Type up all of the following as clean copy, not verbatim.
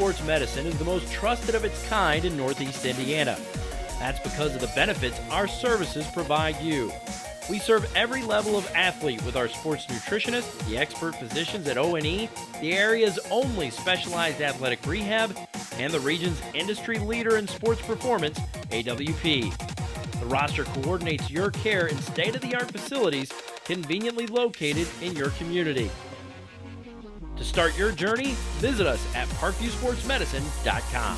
Sports Medicine is the most trusted of its kind in Northeast Indiana. That's because of the benefits our services provide you. We serve every level of athlete with our sports nutritionists, the expert physicians at O&E, the area's only specialized athletic rehab, and the region's industry leader in sports performance, AWP. The roster coordinates your care in state-of-the-art facilities conveniently located in your community. To start your journey, visit us at parkviewsportsmedicine.com.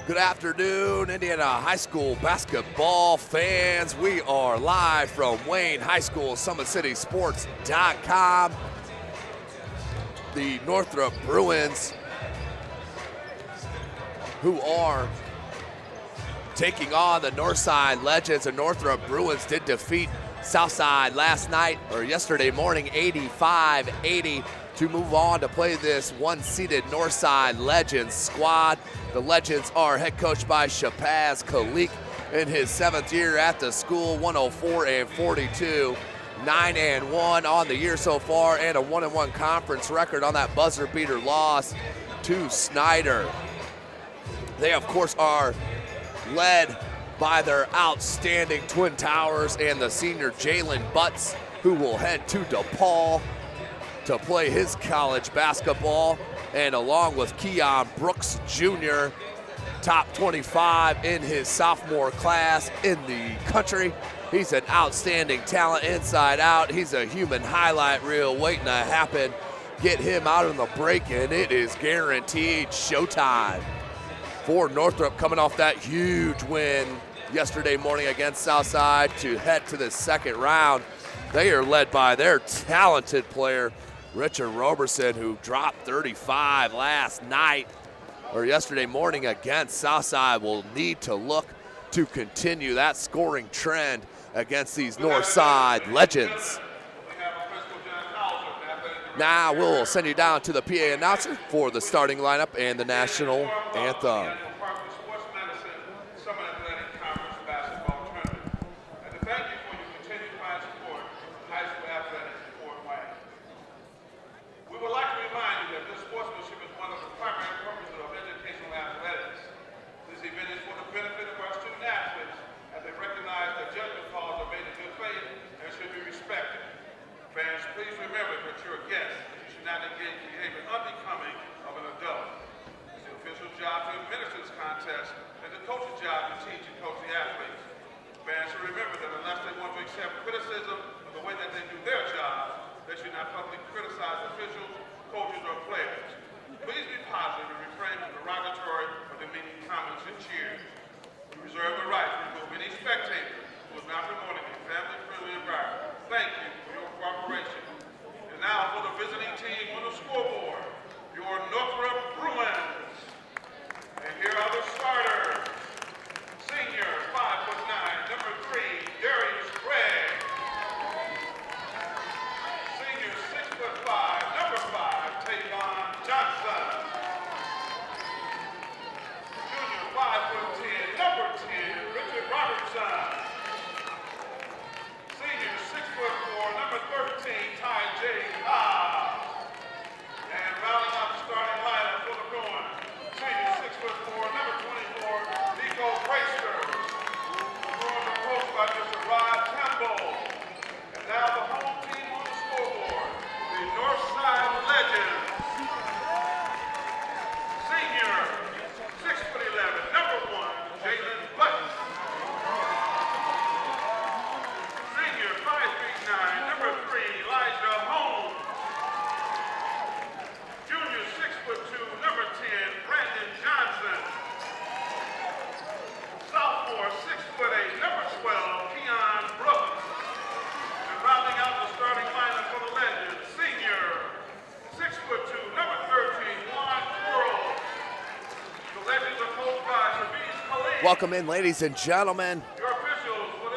Good afternoon, Indiana High School basketball fans. We are live from Wayne High School, SummitCitySports.com. The Northrop Bruins, who are taking on the Northside Legends. The Northrop Bruins did defeat Southside yesterday morning, 85-80, to move on to play this one-seeded Northside Legends squad. The Legends are head coached by Shahbaz Khalik in his 7th year at the school, 104-42, 9-1 on the year so far, and a 1-1 conference record on that buzzer beater loss to Snyder. They, of course, are led by their outstanding Twin Towers and the senior Jalen Butts, who will head to DePaul to play his college basketball, and along with Keon Brooks Jr., top 25 in his sophomore class in the country. He's an outstanding talent inside out. He's a human highlight reel waiting to happen. Get him out on the break, and it is guaranteed showtime for Northrop, coming off that huge win yesterday morning against Southside to head to the second round. They are led by their talented player, Richard Roberson, who dropped 35 yesterday morning against Southside. Will need to look to continue that scoring trend against these Northside Legends. Now we'll send you down to the PA announcer for the starting lineup and the national anthem. Welcome in, ladies and gentlemen.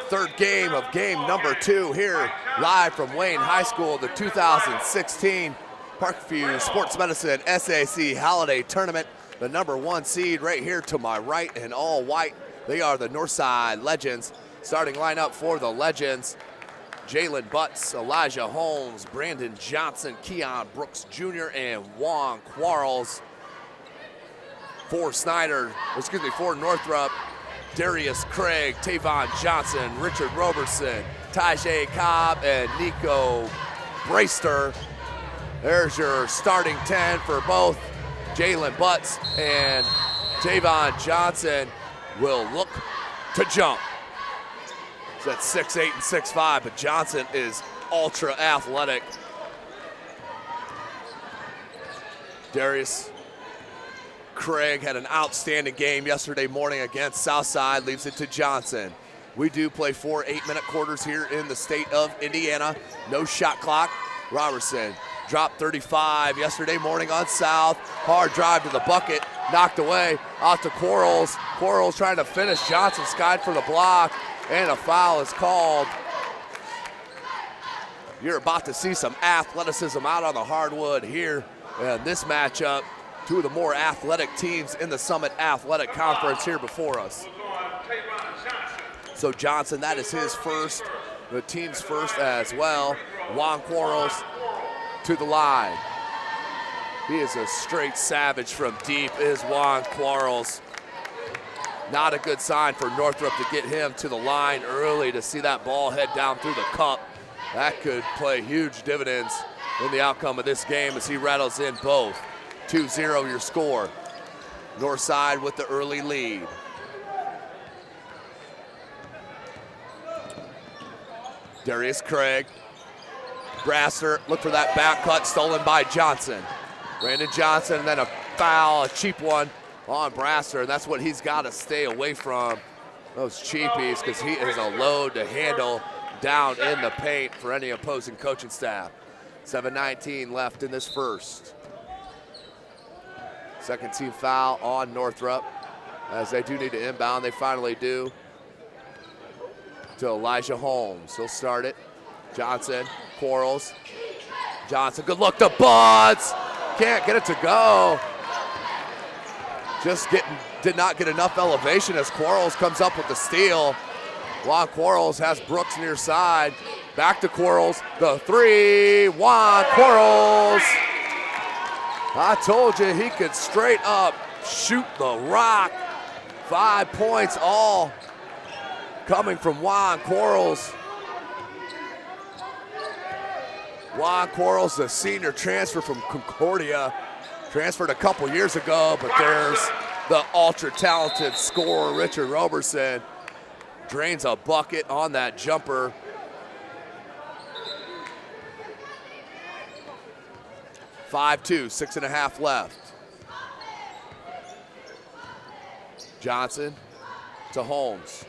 Third game of game number 2 here, live from Wayne High School, the 2016 Parkview Sports Medicine SAC Holiday Tournament. The number 1 seed right here to my right in all white. They are the Northside Legends. Starting lineup for the Legends. Jalen Butts, Elijah Holmes, Brandon Johnson, Keon Brooks Jr., and Juan Quarles. For Northrop, Darius Craig, Tavon Johnson, Richard Roberson, Tajay Cobb, and Nico Brayster. There's your starting 10 for both Jalen Butts and Tavon Johnson. Will look to jump. He's at 6'8" and 6'5", but Johnson is ultra athletic. Darius Craig had an outstanding game yesterday morning against Southside, leaves it to Johnson. We do play 4 8-minute quarters here in the state of Indiana. No shot clock. Robertson dropped 35 yesterday morning on South. Hard drive to the bucket, knocked away, out to Quarles. Quarles trying to finish. Johnson skied for the block, and a foul is called. You're about to see some athleticism out on the hardwood here in this matchup. Two of the more athletic teams in the Summit Athletic Conference here before us. So Johnson, that is his first, the team's first as well. Juan Quarles to the line. He is a straight savage from deep, is Juan Quarles. Not a good sign for Northrop to get him to the line early, to see that ball head down through the cup. That could play huge dividends in the outcome of this game as he rattles in both. 2-0 your score. Northside with the early lead. Darius Craig. Brasser, look for that back cut, stolen by Johnson. Brandon Johnson, and then a foul, a cheap one on Brasser, and that's what he's got to stay away from, those cheapies, because he is a load to handle down in the paint for any opposing coaching staff. 7:19 left in this first. Second team foul on Northrop, as they do need to inbound. They finally do. To Elijah Holmes. He'll start it. Johnson, Quarles. Johnson, good look to Butts. Can't get it to go. Did not get enough elevation as Quarles comes up with the steal. Juan Quarles has Brooks near side. Back to Quarles. The three. Juan Quarles. I told you he could straight up shoot the rock. 5 points all coming from Juan Quarles. Juan Quarles, the senior transfer from Concordia. Transferred a couple years ago, but there's the ultra-talented scorer, Richard Roberson. Drains a bucket on that jumper. 5-2, 6.5 left. Johnson to Holmes.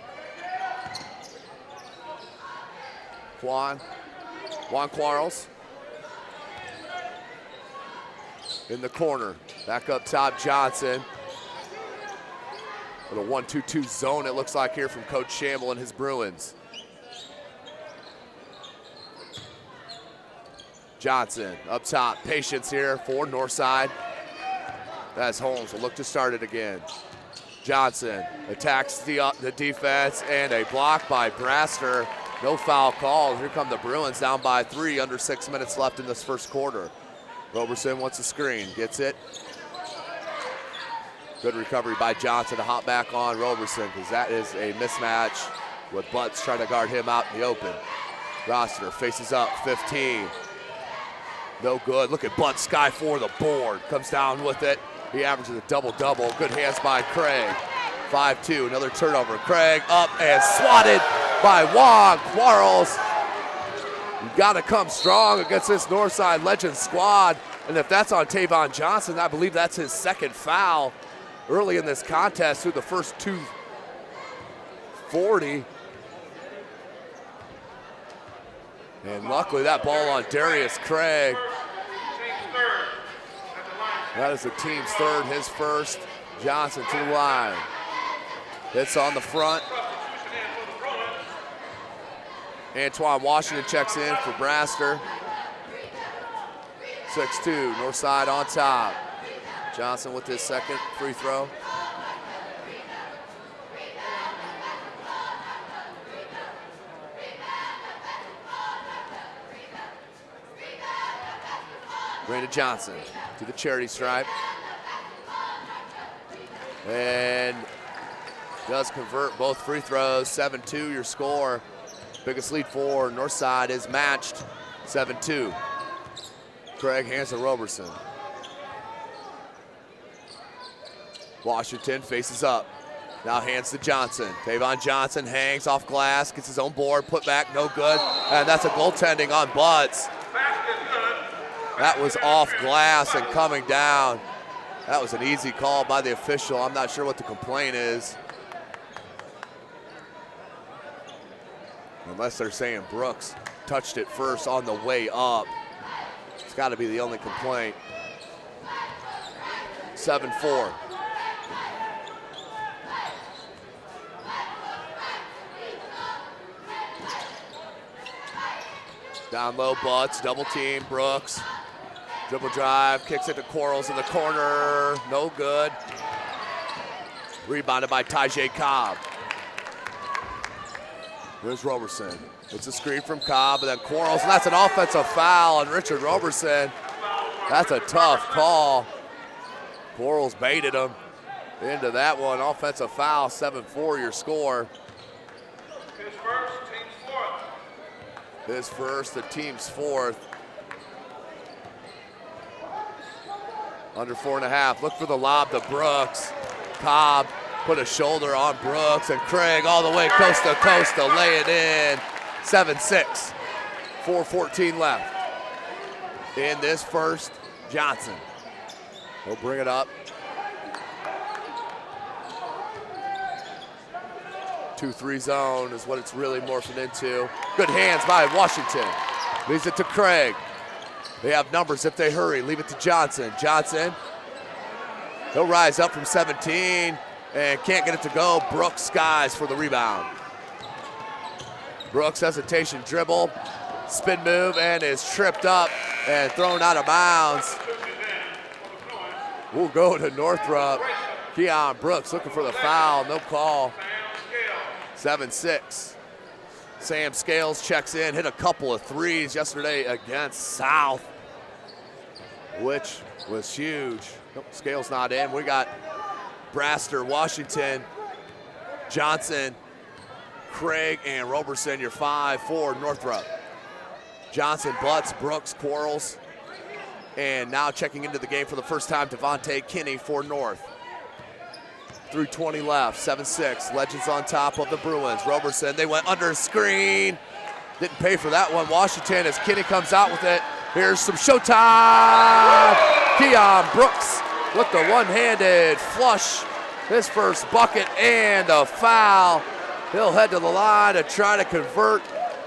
Juan Quarles in the corner. Back up top, Johnson. With a 1-2-2 zone, it looks like here from Coach Shamble and his Bruins. Johnson up top, patience here for Northside. As Holmes will look to start it again. Johnson attacks the defense, and a block by Brasser. No foul called. Here come the Bruins down by 3, under 6 minutes left in this first quarter. Roberson wants a screen, gets it. Good recovery by Johnson to hop back on Roberson, because that is a mismatch with Butts trying to guard him out in the open. Rossiter faces up, 15. No good. Look at Butts, sky for the board. Comes down with it. He averages a double-double. Good hands by Craig. 5-2, another turnover. Craig up and swatted by Juan Quarles. You gotta come strong against this Northside Legends squad. And if that's on Tavon Johnson, I believe that's his second foul early in this contest through the first 2:40. And luckily that ball on Darius Craig. That is the team's third, his first. Johnson to the line. Hits on the front. Antoine Washington checks in for Brasser. 6-2, Northside on top. Johnson with his second free throw. Brandon Johnson to the charity stripe. And does convert both free throws. 7-2 your score. Biggest lead for Northside is matched. 7-2. Craig hands to Roberson. Washington faces up. Now hands to Johnson. Tavon Johnson hangs off glass, gets his own board, put back, no good. And that's a goaltending on Butts. That was off glass and coming down. That was an easy call by the official. I'm not sure what the complaint is. Unless they're saying Brooks touched it first on the way up. It's got to be the only complaint. 7-4. Down low, Butts, double team, Brooks. Dribble drive, kicks it to Quarles in the corner, no good. Rebounded by Tajay Cobb. There's Roberson. It's a screen from Cobb, and then Quarles, and that's an offensive foul on Richard Roberson. That's a tough call. Quarles baited him into that one. Offensive foul, 7-4 your score. His first, the team's fourth. Under 4.5. Look for the lob to Brooks. Cobb put a shoulder on Brooks, and Craig all the way coast to coast to lay it in. 7-6. 4:14 left. In this first, Johnson. He'll bring it up. 2-3 zone is what it's really morphing into. Good hands by Washington. Leaves it to Craig. They have numbers if they hurry. Leave it to Johnson. Johnson, he'll rise up from 17 and can't get it to go. Brooks skies for the rebound. Brooks hesitation dribble, spin move, and is tripped up and thrown out of bounds. We'll go to Northrop. Keon Brooks looking for the foul, no call. 7-6. Sam Scales checks in, hit a couple of threes yesterday against South, which was huge. Nope, Scales not in. We got Braster, Washington, Johnson, Craig, and Roberson, your 5 for Northrop. Johnson, Butts, Brooks, Quarles, and now checking into the game for the first time, Devontae Kinney for North. 3:20 left, 7-6. Legends on top of the Bruins. Roberson, they went under a screen. Didn't pay for that one. Washington, as Kinney comes out with it. Here's some showtime. Keon Brooks with the one-handed flush. His first bucket and a foul. He'll head to the line to try to convert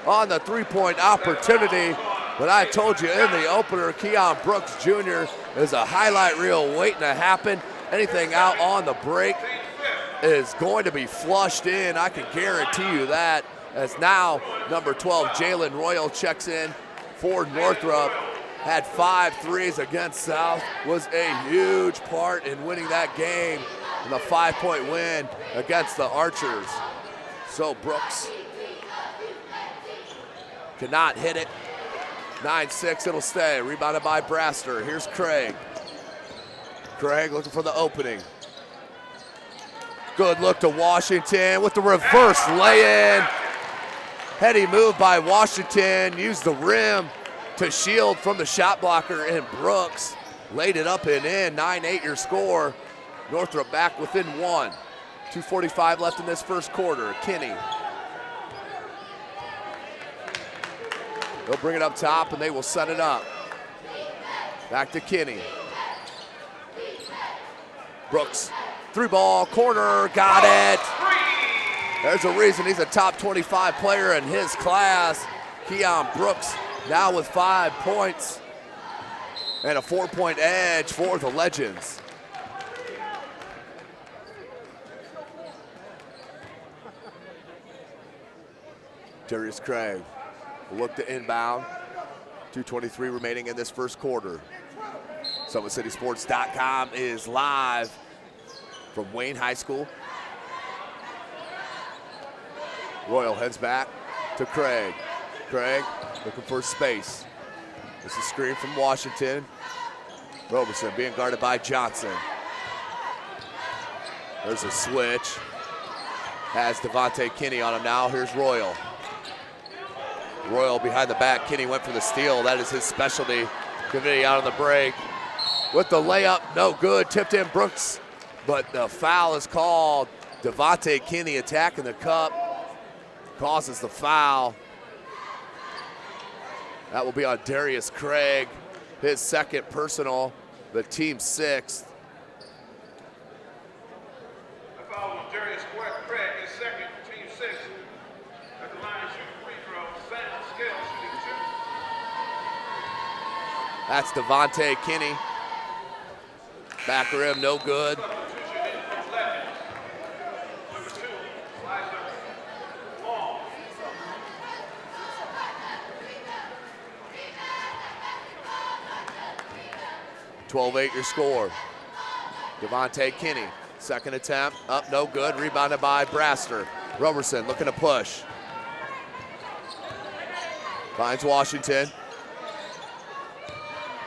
on the three-point opportunity. But I told you in the opener, Keon Brooks Jr. is a highlight reel waiting to happen. Anything out on the break is going to be flushed in. I can guarantee you that. As now, number 12, Jalen Royal checks in for Northrop. Had 5 threes against South. Was a huge part in winning that game in the 5-point win against the Archers. So Brooks cannot hit it. 9-6, it'll stay. Rebounded by Braster. Here's Craig. Craig looking for the opening. Good look to Washington with the reverse lay-in. Heady move by Washington. Used the rim to shield from the shot blocker, and Brooks laid it up and in. 9-8 your score. Northrop back within 1. 2:45 left in this first quarter. Kinney. They'll bring it up top, and they will set it up. Back to Kinney. Brooks, 3-ball, corner, got it. There's a reason he's a top 25 player in his class. Keon Brooks now with 5 points and a 4-point edge for the Legends. Darius Craig will look to inbound. 2:23 remaining in this first quarter. SummitCitySports.com is live from Wayne High School. Royal heads back to Craig. Craig looking for space. This is a screen from Washington. Roberson being guarded by Johnson. There's a switch. Has Devontae Kinney on him now. Here's Royal. Royal behind the back. Kinney went for the steal. That is his specialty. Kennedy out on the break. With the layup, no good. Tipped in Brooks, but the foul is called. Devontae Kinney attacking the cup. Causes the foul. That will be on Darius Craig. His second personal, the team sixth. The foul on Darius Craig, his second, team sixth. At the line, shooting free throw. Sam Scales shooting 2. That's Devontae Kinney. Back rim, no good. Number 2, Elijah Long. 12-8 your score. Devontae Kinney, second attempt, up, no good. Rebounded by Braster. Roberson looking to push. Finds Washington.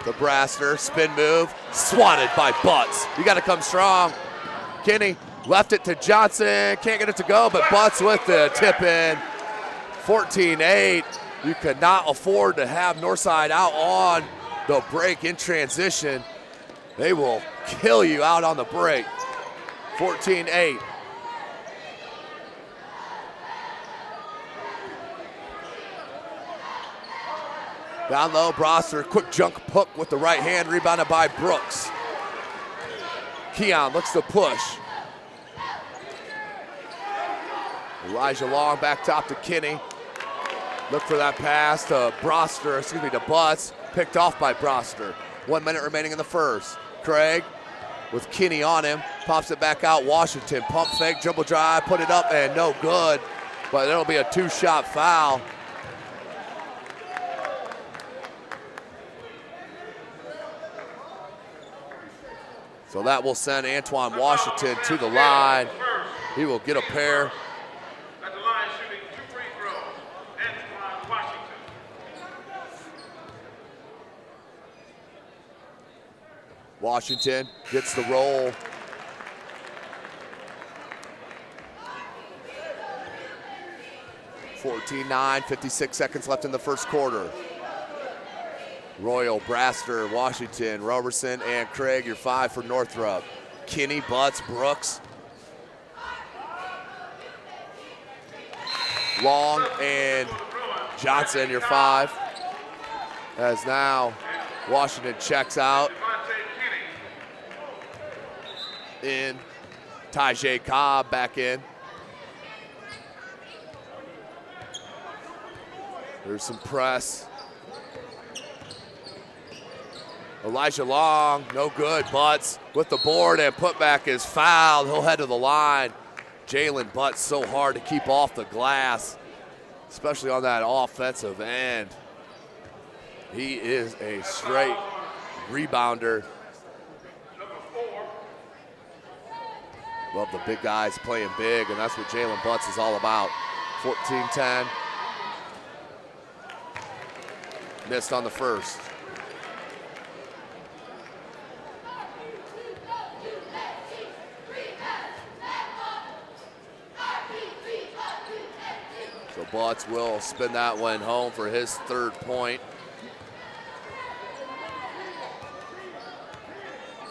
The Braster, spin move, swatted by Butts. You gotta come strong. Kinney left it to Johnson, can't get it to go, but Butts with the tip in. 14-8. You could not afford to have Northside out on the break in transition. They will kill you out on the break. 14-8. Down low, Brosser, quick junk hook with the right hand, rebounded by Brooks. Keon looks to push. Elijah Long back top to Kinney. Look for that pass to to Butts. Picked off by Broster. 1 minute remaining in the first. Craig with Kinney on him. Pops it back out. Washington pump fake, dribble drive, put it up, and no good. But there'll be a two-shot foul. So that will send Antoine Washington to the line. He will get a pair. At the line, shooting 2 free throws. Antoine Washington. Washington gets the roll. (14-9), 56 seconds left in the first quarter. Royal, Braster, Washington, Roberson, and Craig, your 5 for Northrop. Kinney, Butts, Brooks. Long and Johnson, your 5. As now Washington checks out. In. Tajay Cobb back in. There's some press. Elijah Long, no good. Butts with the board and putback is fouled. He'll head to the line. Jalen Butts so hard to keep off the glass, especially on that offensive end. He is a straight rebounder. Love the big guys playing big, and that's what Jalen Butts is all about. 14-10. Missed on the first. So Butts will spin that one home for his 3rd point.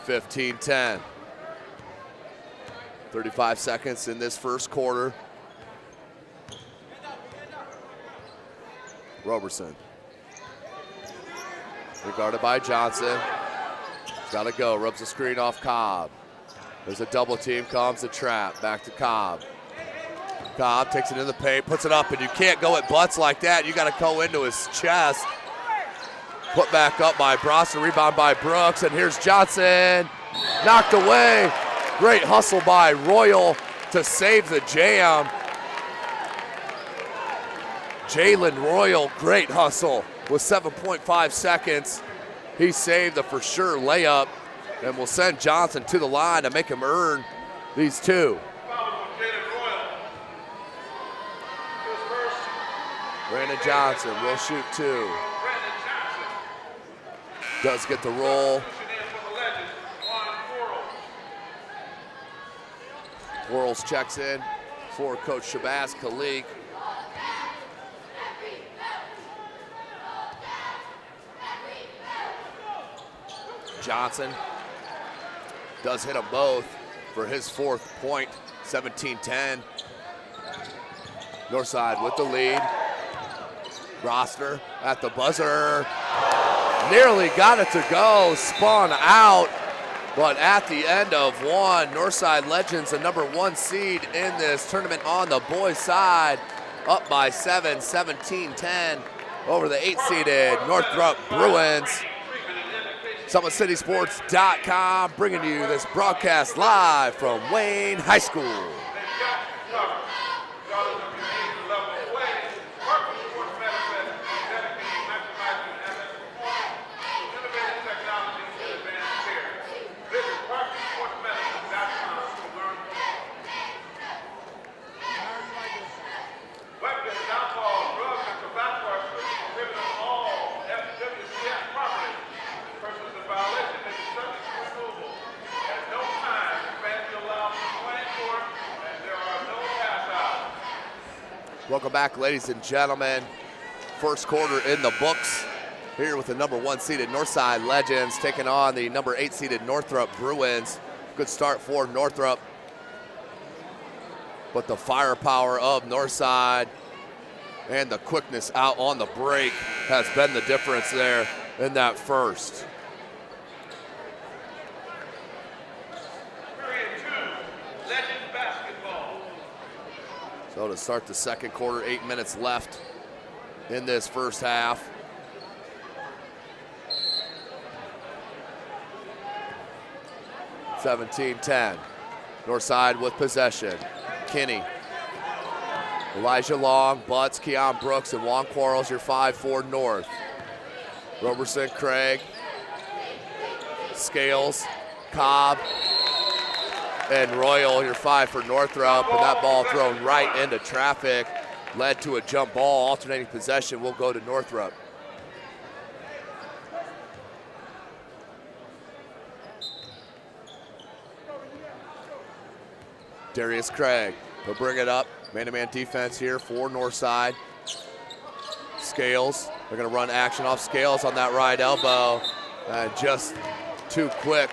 15-10. 35 seconds in this first quarter. Roberson. Regarded by Johnson. He's got to go. Rubs the screen off Cobb. There's a double team. Comes the trap. Back to Cobb. Cobb takes it in the paint, puts it up, and you can't go at Butts like that. You got to go into his chest. Put back up by Brosser, rebound by Brooks, and here's Johnson. Knocked away. Great hustle by Royal to save the jam. Jalen Royal, great hustle with 7.5 seconds. He saved a for sure layup and will send Johnson to the line to make him earn these 2. Brandon Johnson will shoot 2. does get the roll. Quarles checks in for Coach Shabazz Kalik. Johnson does hit them both for his 4th point, 17-10. Northside with the lead. Roster at the buzzer. Nearly got it to go, spun out, but at the end of one, Northside Legends, the number 1 seed in this tournament on the boys' side, up by 7, 17-10 over the 8-seeded Northrop Bruins. SummitCitySports.com bringing you this broadcast live from Wayne High School. Welcome back, ladies and gentlemen. First quarter in the books here with the number 1 seeded Northside Legends taking on the number 8 seeded Northrop Bruins. Good start for Northrop, but the firepower of Northside and the quickness out on the break has been the difference there in that first. So to start the second quarter, 8 minutes left in this first half. (17-10). Northside with possession. Kinney, Elijah Long, Butts, Keon Brooks, and Juan Quarles, your 5 for North. Roberson, Craig, Scales, Cobb, and Royal, your 5 for Northrop, and that ball thrown right into traffic led to a jump ball. Alternating possession will go to Northrop. Darius Craig, he'll bring it up. Man-to-man defense here for Northside. Scales, they're gonna run action off Scales on that right elbow. Just too quick.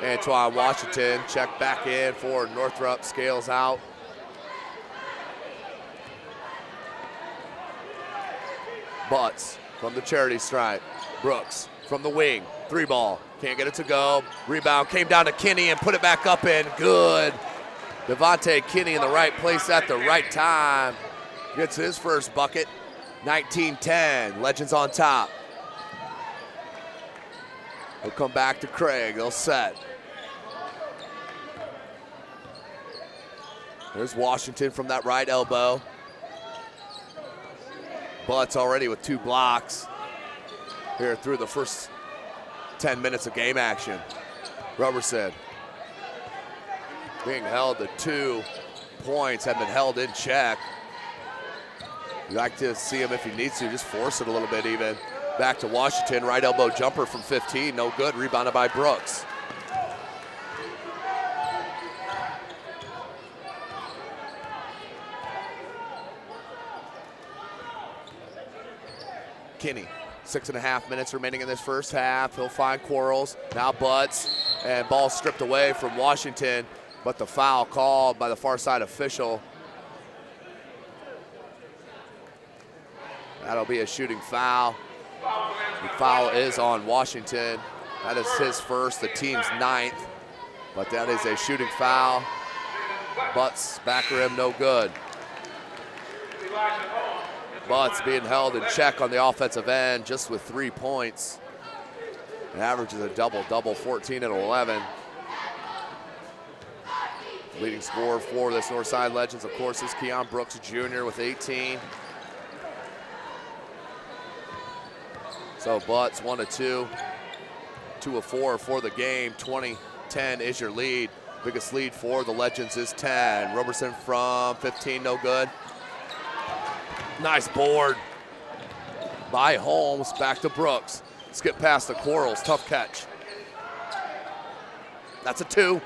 Antoine Washington check back in for Northrop. Scales out. Butts from the charity stripe. Brooks from the wing. 3 ball. Can't get it to go. Rebound came down to Kinney and put it back up in. Good. Devontae Kinney in the right place at the right time. Gets his first bucket. 19-10. Legends on top. They'll come back to Craig. They'll set. There's Washington from that right elbow. Butts already with 2 blocks here through the first 10 minutes of game action. Roberson being held to 2 points, have been held in check. You like to see him if he needs to, just force it a little bit even. Back to Washington, right elbow jumper from 15, no good, rebounded by Brooks. Kinney, 6.5 minutes remaining in this first half. He'll find Quarles, now Butts, and ball stripped away from Washington, but the foul called by the far side official. That'll be a shooting foul. The foul is on Washington. That is his first, the team's 9th, but that is a shooting foul. Butts, back rim, no good. Butts being held in check on the offensive end, just with 3 points. It averages a double-double, 14 and 11. Leading scorer for this Northside Legends, of course, is Keon Brooks Jr. with 18. So Butts 1 of 2, 2 of 4 for the game. 20-10 is your lead. Biggest lead for the Legends is 10. Roberson from 15, no good. Nice board by Holmes, back to Brooks. Skip past the Quarles, tough catch. That's a 2.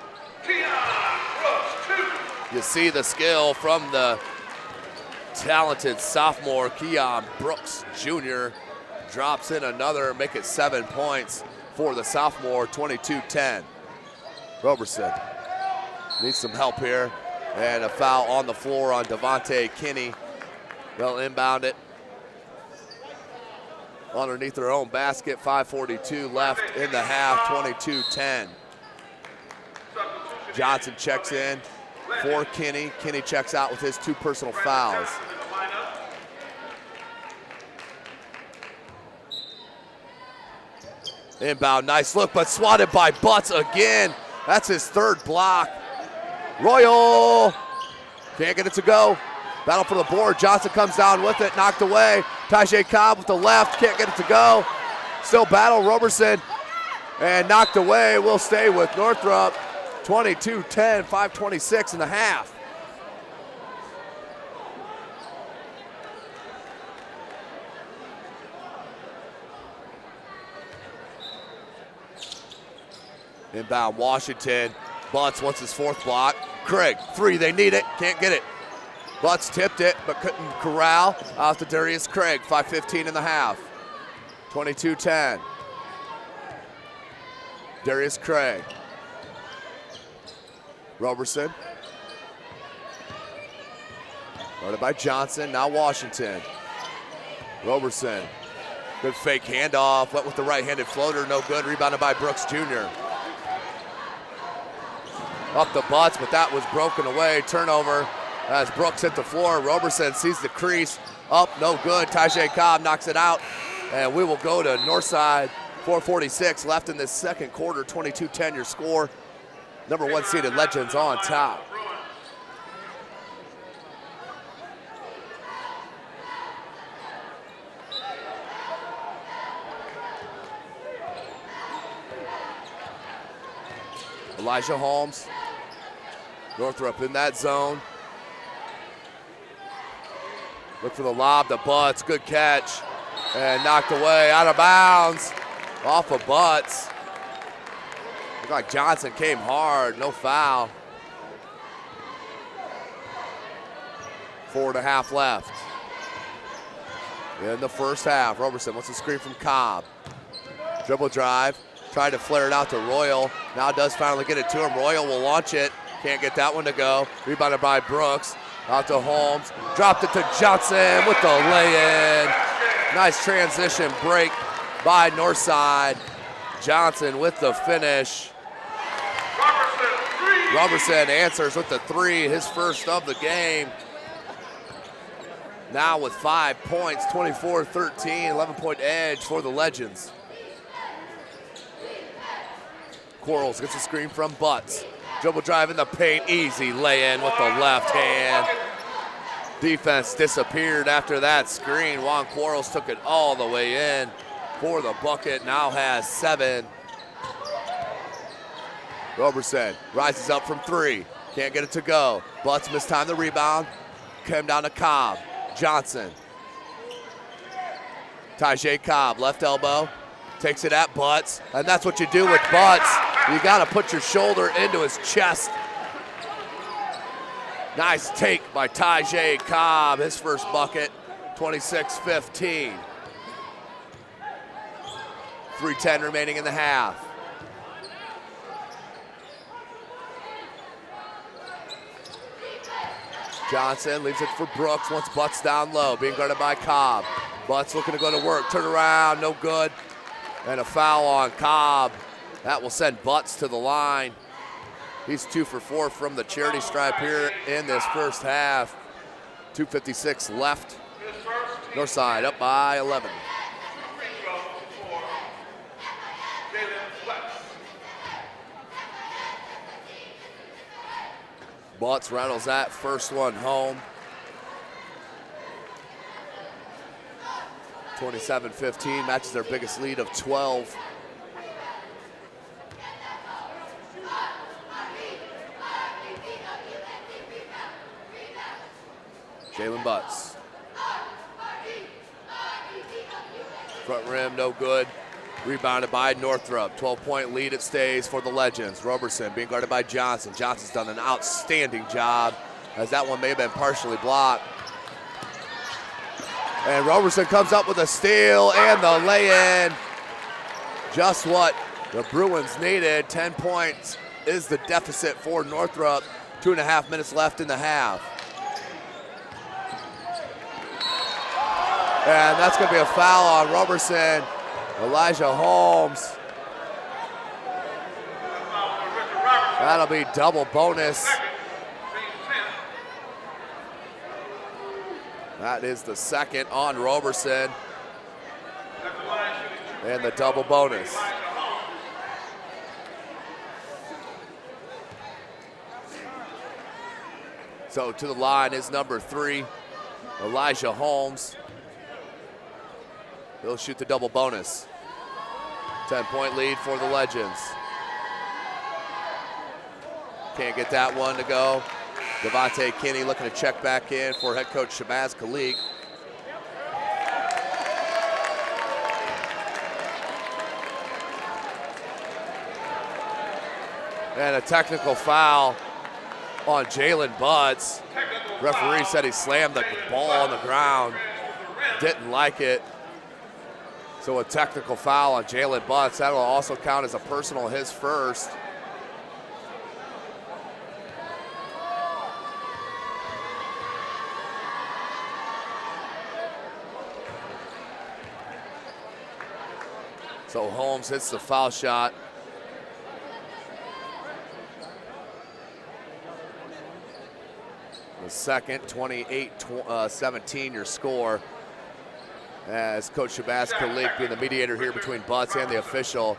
You see the skill from the talented sophomore Keon Brooks Jr. Drops in another, make it 7 points for the sophomore, 22-10. Roberson needs some help here, and a foul on the floor on Devontae Kinney. They'll inbound it underneath their own basket. 5:42 left in the half, 22-10. Johnson checks in for Kinney. Kinney checks out with his 2 personal fouls. Inbound, nice look, but swatted by Butts again. That's his 3rd block. Royal can't get it to go. Battle for the board. Johnson comes down with it, knocked away. Tajay Cobb with the left, can't get it to go. Still battle, Roberson, and knocked away. Will stay with Northrop. 22-10, 5:26 in the half. Inbound Washington. Butts wants his 4th block. Craig, 3, they need it, can't get it. Butts tipped it, but couldn't corral. Out to Darius Craig, 5:15 in the half. 22-10. Darius Craig. Roberson. Guarded by Johnson, now Washington. Roberson. Good fake handoff, went with the right-handed floater, no good. Rebounded by Brooks Jr. Up the Butts, but that was broken away. Turnover as Brooks hit the floor. Roberson sees the crease. Up, no good. Tajay Cobb knocks it out. And we will go to Northside. 4:46 left in this second quarter. 22-10 your score. Number 1 seeded Legends on top. Elijah Holmes. Northrop in that zone. Look for the lob to Butts. Good catch. And knocked away, out of bounds. Off of Butts. Looked like Johnson came hard. No foul. 4.5 left in the first half. Roberson wants a screen from Cobb. Dribble drive. Tried to flare it out to Royal. Now does finally get it to him. Royal will launch it. Can't get that one to go. Rebounded by Brooks. Out to Holmes. Dropped it to Johnson with the lay-in. Nice transition break by Northside. Johnson with the finish. Roberson answers with the 3, his first of the game. Now with 5 points, 24-13, 11-point edge for the Legends. Quarles gets a screen from Butts. Dribble drive in the paint, easy lay-in with the left hand. Defense disappeared after that screen. Juan Quarles took it all the way in for the bucket, now has 7. Roberson rises up from 3, can't get it to go. Butts mistimed the rebound, came down to Cobb. Johnson. Tajay Cobb, left elbow, takes it at Butts, and that's what you do with Butts. You gotta put your shoulder into his chest. Nice take by Tajay Cobb, his first bucket, 26-15. 3:10 remaining in the half. Johnson leaves it for Brooks, wants Butts down low, being guarded by Cobb. Butts looking to go to work, turn around, no good. And a foul on Cobb. That will send Butts to the line. He's 2 for 4 from the charity stripe here in this first half. 2:56 left. Northside up by 11. Butts rattles that first one home. 27-15, matches their biggest lead of 12. Jalen Butts. Front rim, no good. Rebounded by Northrop. 12-point lead it stays for the Legends. Roberson being guarded by Johnson. Johnson's done an outstanding job, as that one may have been partially blocked. And Roberson comes up with a steal and the lay-in. Just what the Bruins needed. 10 points is the deficit for Northrop. 2.5 minutes left in the half. And that's going to be a foul on Roberson. Elijah Holmes. That'll be double bonus. That is the second on Roberson. And the double bonus. So to the line is number 3, Elijah Holmes. He'll shoot the double bonus. 10-point lead for the Legends. Can't get that one to go. Devontae Kinney looking to check back in for head coach Shabazz Khalik. And a technical foul on Jalen Butts. Referee said he slammed the ball on the ground. Didn't like it. So a technical foul on Jalen Butts. That'll also count as a personal, his first. So Holmes hits the foul shot. The second, 28-17 your score. As Coach Shabazz Khalik being the mediator here between Butts and the official.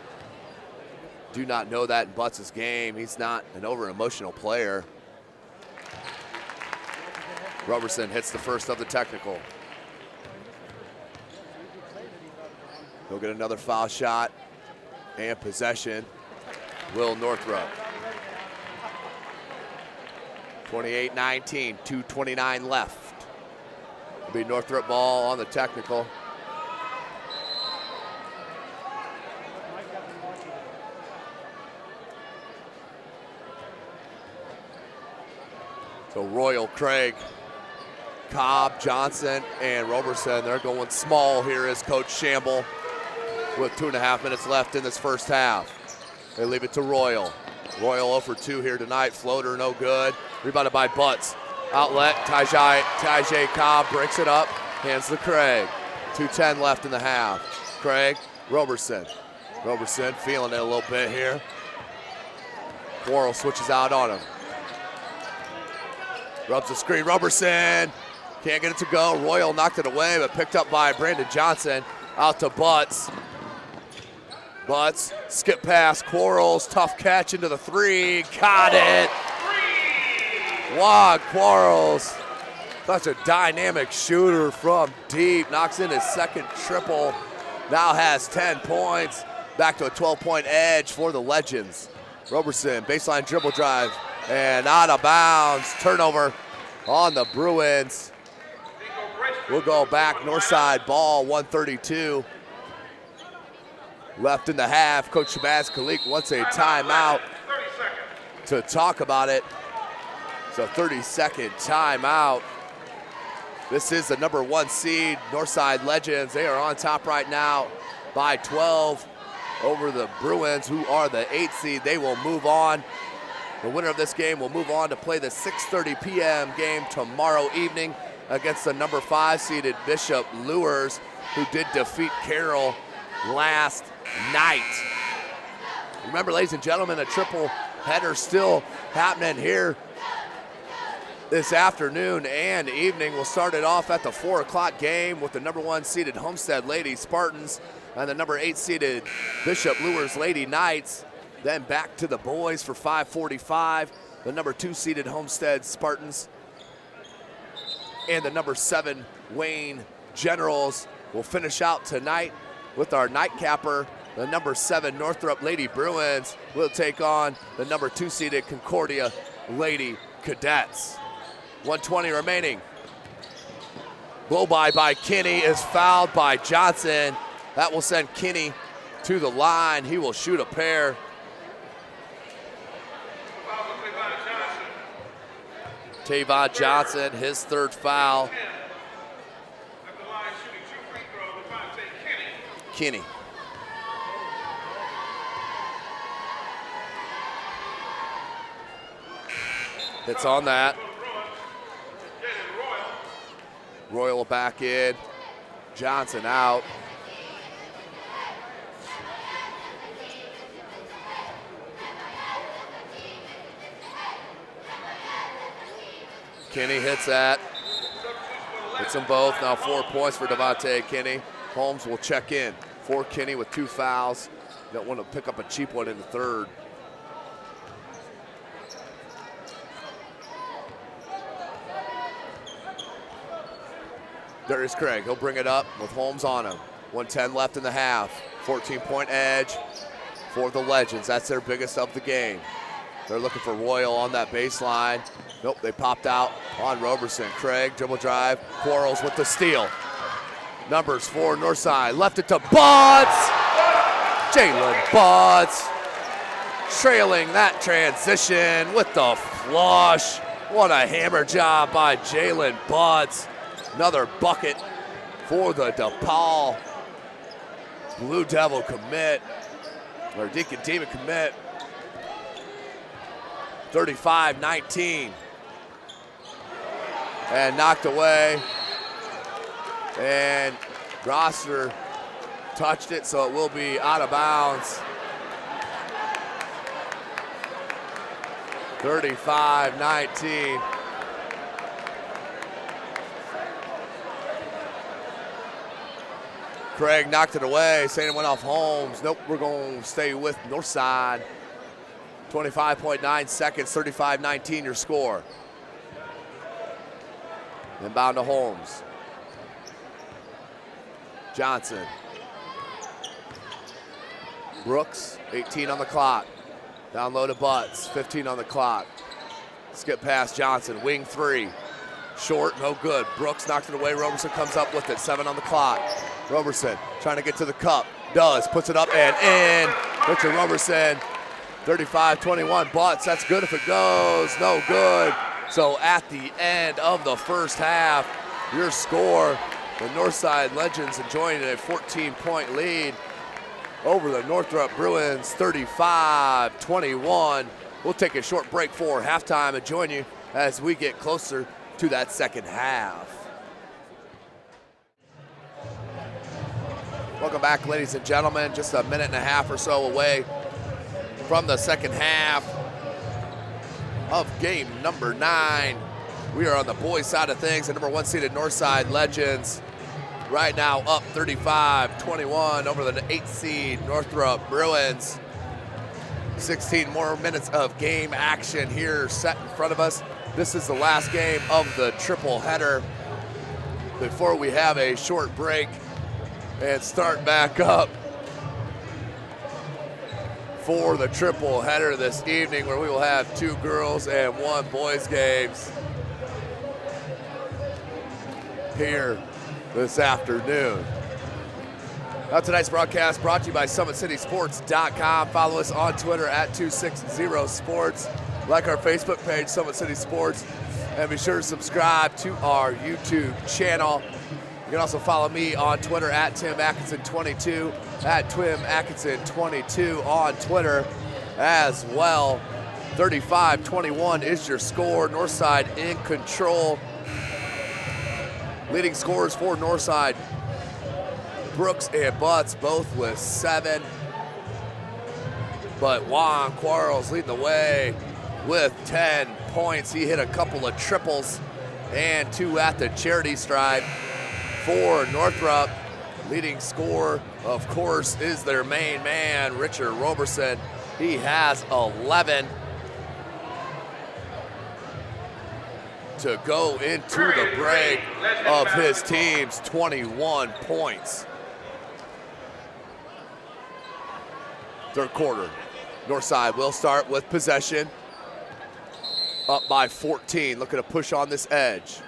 Do not know that in Butts' game. He's not an over-emotional player. Roberson hits the first of the technical. He'll get another foul shot and possession. Will Northrop. 28-19, 2:29 left. It'll be Northrop ball on the technical. So Royal, Craig, Cobb, Johnson, and Roberson, they're going small here as Coach Shamble with 2.5 minutes left in this first half. They leave it to Royal. Royal 0 for 2 here tonight. Floater no good. Rebounded by Butts. Outlet, Tajay Cobb breaks it up, hands to Craig. 2:10 left in the half. Craig, Roberson. Roberson feeling it a little bit here. Quarles switches out on him. Rubs the screen, Roberson. Can't get it to go. Royal knocked it away, but picked up by Brandon Johnson. Out to Butts. Butts, skip pass, Quarles, tough catch into the 3. Got it. Wow, Quarles, such a dynamic shooter from deep. Knocks in his second triple. Now has 10 points. Back to a 12-point edge for the Legends. Roberson, baseline dribble drive, and out of bounds. Turnover on the Bruins. We'll go back, Northside ball, 1:32 left in the half. Coach Shabazz Khalik wants a timeout to talk about it. So 30-second timeout. This is the number 1 seed, Northside Legends. They are on top right now by 12 over the Bruins, who are the 8th seed. They will move on. The winner of this game will move on to play the 6:30 p.m. game tomorrow evening against the number 5 seeded Bishop Lures, who did defeat Carroll last night. Remember, ladies and gentlemen, a triple header still happening here this afternoon and evening. We'll start it off at the 4 o'clock game with the number 1 seeded Homestead Lady Spartans and the number 8 seeded Bishop Lures Lady Knights. Then back to the boys for 5:45. The number 2 seeded Homestead Spartans and the number 7 Wayne Generals will finish out tonight with our nightcapper. The number 7 Northrop Lady Bruins will take on the number 2 seeded Concordia Lady Cadets. 1:20 remaining Blow by Kinney is fouled by Johnson. That will send Kinney to the line. He will shoot a pair. Tavon Johnson, his third foul. Kinney. Hits on that. Royal back in. Johnson out. Kinney hits that. Hits them both. Now 4 points for Devontae Kinney. Holmes will check in for Kinney with 2 fouls. Don't want to pick up a cheap one in the third. There's Craig. He'll bring it up with Holmes on him. 1:10 left in the half. 14-point edge for the Legends. That's their biggest of the game. They're looking for Royal on that baseline. Nope, they popped out on Roberson. Craig, dribble drive. Quarles with the steal. Numbers for Northside. Left it to Butts. Jalen Butts trailing that transition with the flush. What a hammer job by Jalen Butts. Another bucket for the DePaul Blue Devil commit, or Deacon Demon commit. 35-19. And knocked away. And Grosser touched it, so it will be out of bounds. 35-19. Craig knocked it away, saying it went off Holmes. Nope, we're going to stay with Northside. 25.9 seconds, 35-19 your score. Inbound to Holmes. Johnson. Brooks, 18 on the clock. Down low to Butts, 15 on the clock. Skip past Johnson, wing three. Short, no good. Brooks knocked it away. Roberson comes up with it, 7 on the clock. Roberson trying to get to the cup. Does, puts it up and in. Richard Roberson, 35-21. Butts, that's good if it goes. No good. So at the end of the first half, your score, the Northside Legends enjoying a 14-point lead over the Northrop Bruins, 35-21. We'll take a short break for halftime and join you as we get closer to that second half. Welcome back, ladies and gentlemen. Just a minute and a half or so away from the second half of game number 9. We are on the boys' side of things. The number 1 seeded Northside Legends right now up 35-21 over the 8th seed Northrop Bruins. 16 more minutes of game action here set in front of us. This is the last game of the triple header before we have a short break and start back up for the triple header this evening, where we will have 2 girls and 1 boys games here this afternoon. Now tonight's broadcast brought to you by SummitCitySports.com. Follow us on Twitter at 260sports. Like our Facebook page, Summit City Sports, and be sure to subscribe to our YouTube channel. You can also follow me on Twitter at Tim Atkinson22, at Twim Atkinson22 on Twitter as well. 35-21 is your score. Northside in control. Leading scorers for Northside, Brooks and Butts both with 7. But Juan Quarles leading the way with 10 points. He hit a couple of triples and 2 at the charity stripe for Northrop. Leading scorer, of course, is their main man, Richard Roberson. He has 11 to go into the break of his team's 21 points. Third quarter, Northside will start with possession. Up by 14, looking to push on this edge.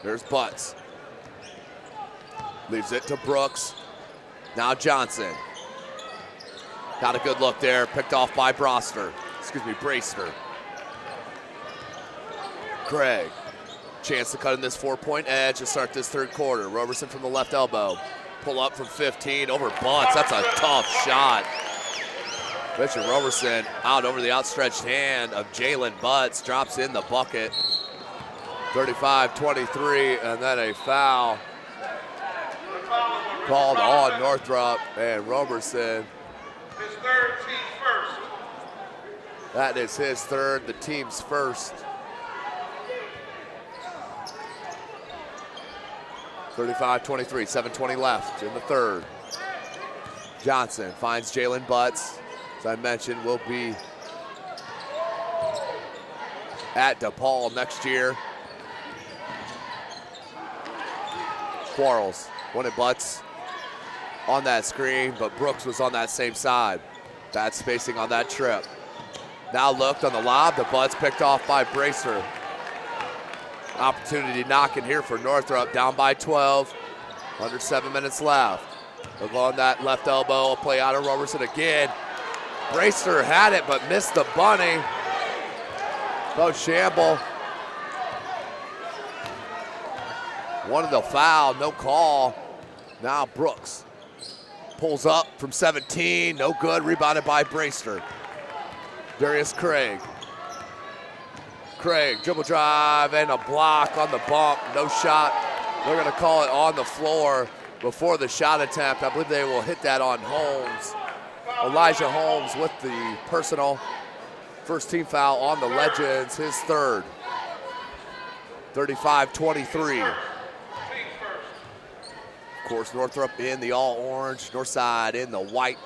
There's Butts. Leaves it to Brooks. Now Johnson. Got a good look there. Picked off by Braister. Craig. Chance to cut in this 4-point edge to start this third quarter. Roberson from the left elbow. Pull up from 15 over Butts. That's a tough shot. Richard Roberson out over the outstretched hand of Jalen Butts. Drops in the bucket. 35-23, and then a foul called on Northrop and Roberson. His third, team first. That is his third, the team's first. 35-23, 7:20 left in the third. Johnson finds Jalen Butts. As I mentioned, will be at DePaul next year. Quarles wanted Butts on that screen, but Brooks was on that same side. Bad spacing on that trip. Now looked on the lob. The Butts picked off by Braister. Opportunity knocking here for Northrop, down by 12. Under 7 minutes left. Look on that left elbow, a play out of Roberson again. Braister had it, but missed the bunny. Shamble wanted the foul, no call. Now Brooks pulls up from 17, no good, rebounded by Braister. Darius Craig. Craig, dribble drive and a block on the bump, no shot. They're gonna call it on the floor before the shot attempt. I believe they will hit that on Holmes. Elijah Holmes with the personal. First team foul on the Legends, his third. 35-23. Of course, Northrop in the all orange, Northside in the white.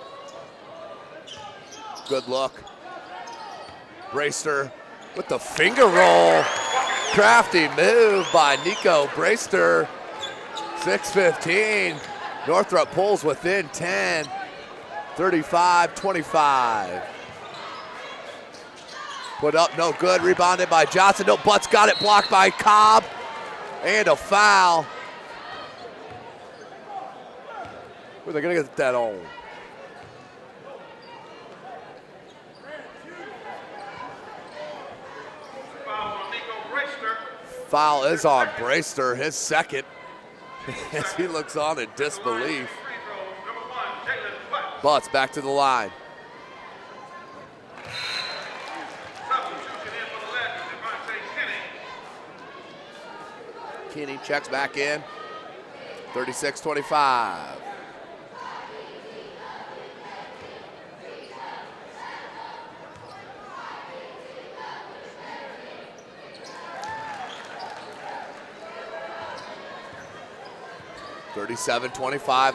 Good look. Braister with the finger roll. Crafty move by Nico Braister. 6:15. Northrop pulls within 10. 35-25. Put up, no good. Rebounded by Johnson. No, Butts got it blocked by Cobb. And a foul. Who are they going to get that on? Foul is on Braister, his second, as he looks on in disbelief. Butts back to the line. Kinney checks back in. 36-25.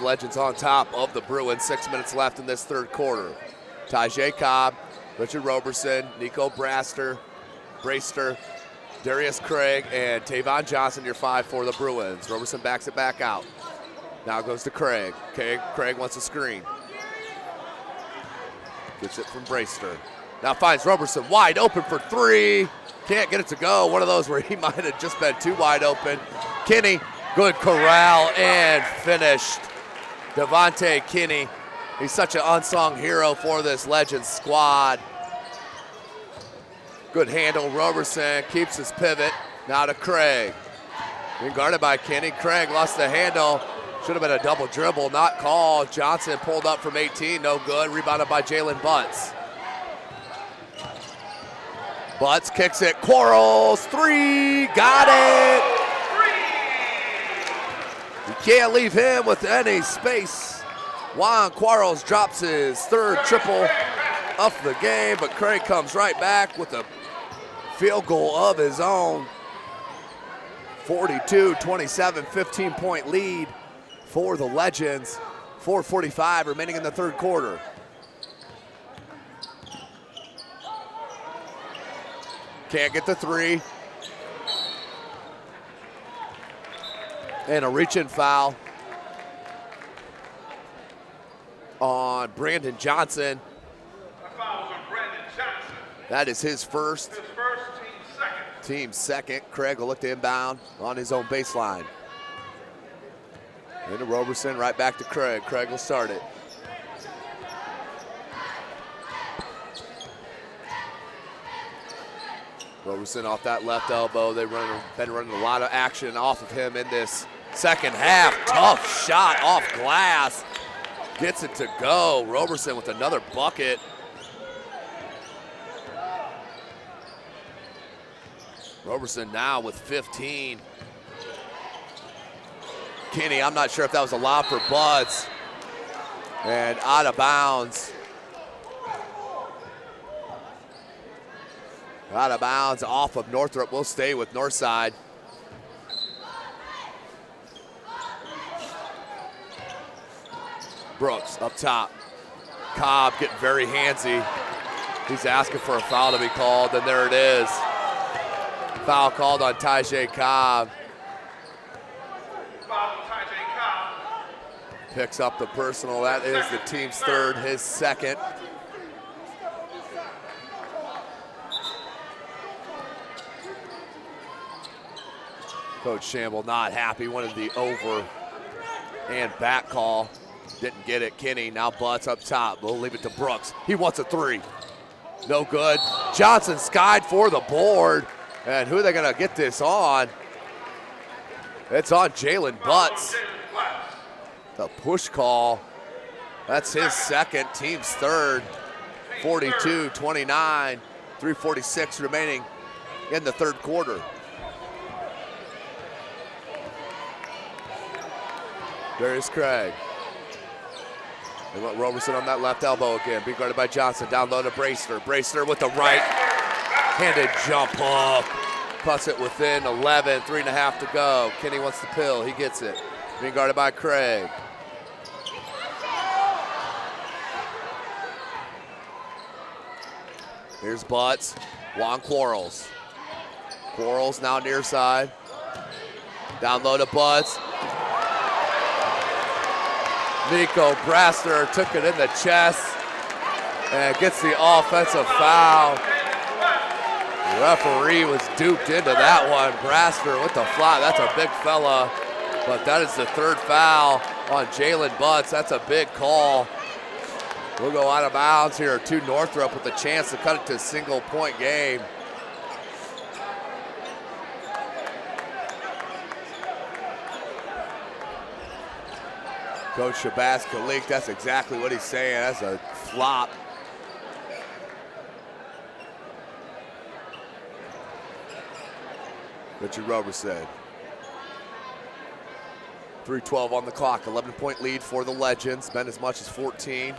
Legends on top of the Bruins. 6 minutes left in this third quarter. Tajay Cobb, Richard Roberson, Nico Braister, Darius Craig, and Tavon Johnson, your five for the Bruins. Roberson backs it back out. Now goes to Craig. Craig wants a screen. Gets it from Braister. Now finds Roberson wide open for three. Can't get it to go. One of those where he might have just been too wide open. Kinney. Good corral and finished. Devontae Kinney. He's such an unsung hero for this Legends squad. Good handle. Roberson keeps his pivot. Now to Craig. Being guarded by Kinney. Craig lost the handle. Should have been a double dribble, not called. Johnson pulled up from 18, no good. Rebounded by Jalen Butts. Butts kicks it. Quarles, three, got it. You can't leave him with any space. Juan Quarles drops his third triple of the game, but Craig comes right back with a field goal of his own. 42-27, 15-point lead for the Legends. 4:45 remaining in the third quarter. Can't get the three. And a reach-in foul on Brandon Johnson. That foul was on Brandon Johnson. That is his first. His first, team second. Team second. Craig will look to inbound on his own baseline. Into Roberson, right back to Craig. Craig will start it. Roberson off that left elbow. They've been running a lot of action off of him in this second half. Tough shot off glass. Gets it to go. Roberson with another bucket. Roberson now with 15. Kinney, I'm not sure if that was a lob for Butts. And out of bounds. Out of bounds off of Northrop. We'll stay with Northside. Brooks up top. Cobb getting very handsy. He's asking for a foul to be called, and there it is. Foul called on Tyjae Cobb. Picks up the personal. That is the team's third, his second. Coach Shamble not happy. Wanted the over and back call. Didn't get it. Kinney now Butts up top. We'll leave it to Brooks. He wants a three. No good. Johnson skied for the board. And who are they going to get this on? It's on Jalen Butts. The push call. That's his second, team's third. 42-29, 3:46 remaining in the third quarter. There's Craig. They want Roberson on that left elbow again. Being guarded by Johnson. Down low to Bracester. Bracester with the right-handed jump up. Puts it within 11, 3.5 to go. Kinney wants the pill. He gets it. Being guarded by Craig. Here's Butts. Juan Quarles. Quarles now near side. Down low to Butts. Nico Brasser took it in the chest and gets the offensive foul. The referee was duped into that one. Brasser with the flat. That's a big fella, but that is the third foul on Jalen Butts. That's a big call. We'll go out of bounds here to Northrop with a chance to cut it to a single-point game. Coach Shabazz Kalik, that's exactly what he's saying. That's a flop. Richard Roberson. 3:12 on the clock, 11-point lead for the Legends, been as much as 14.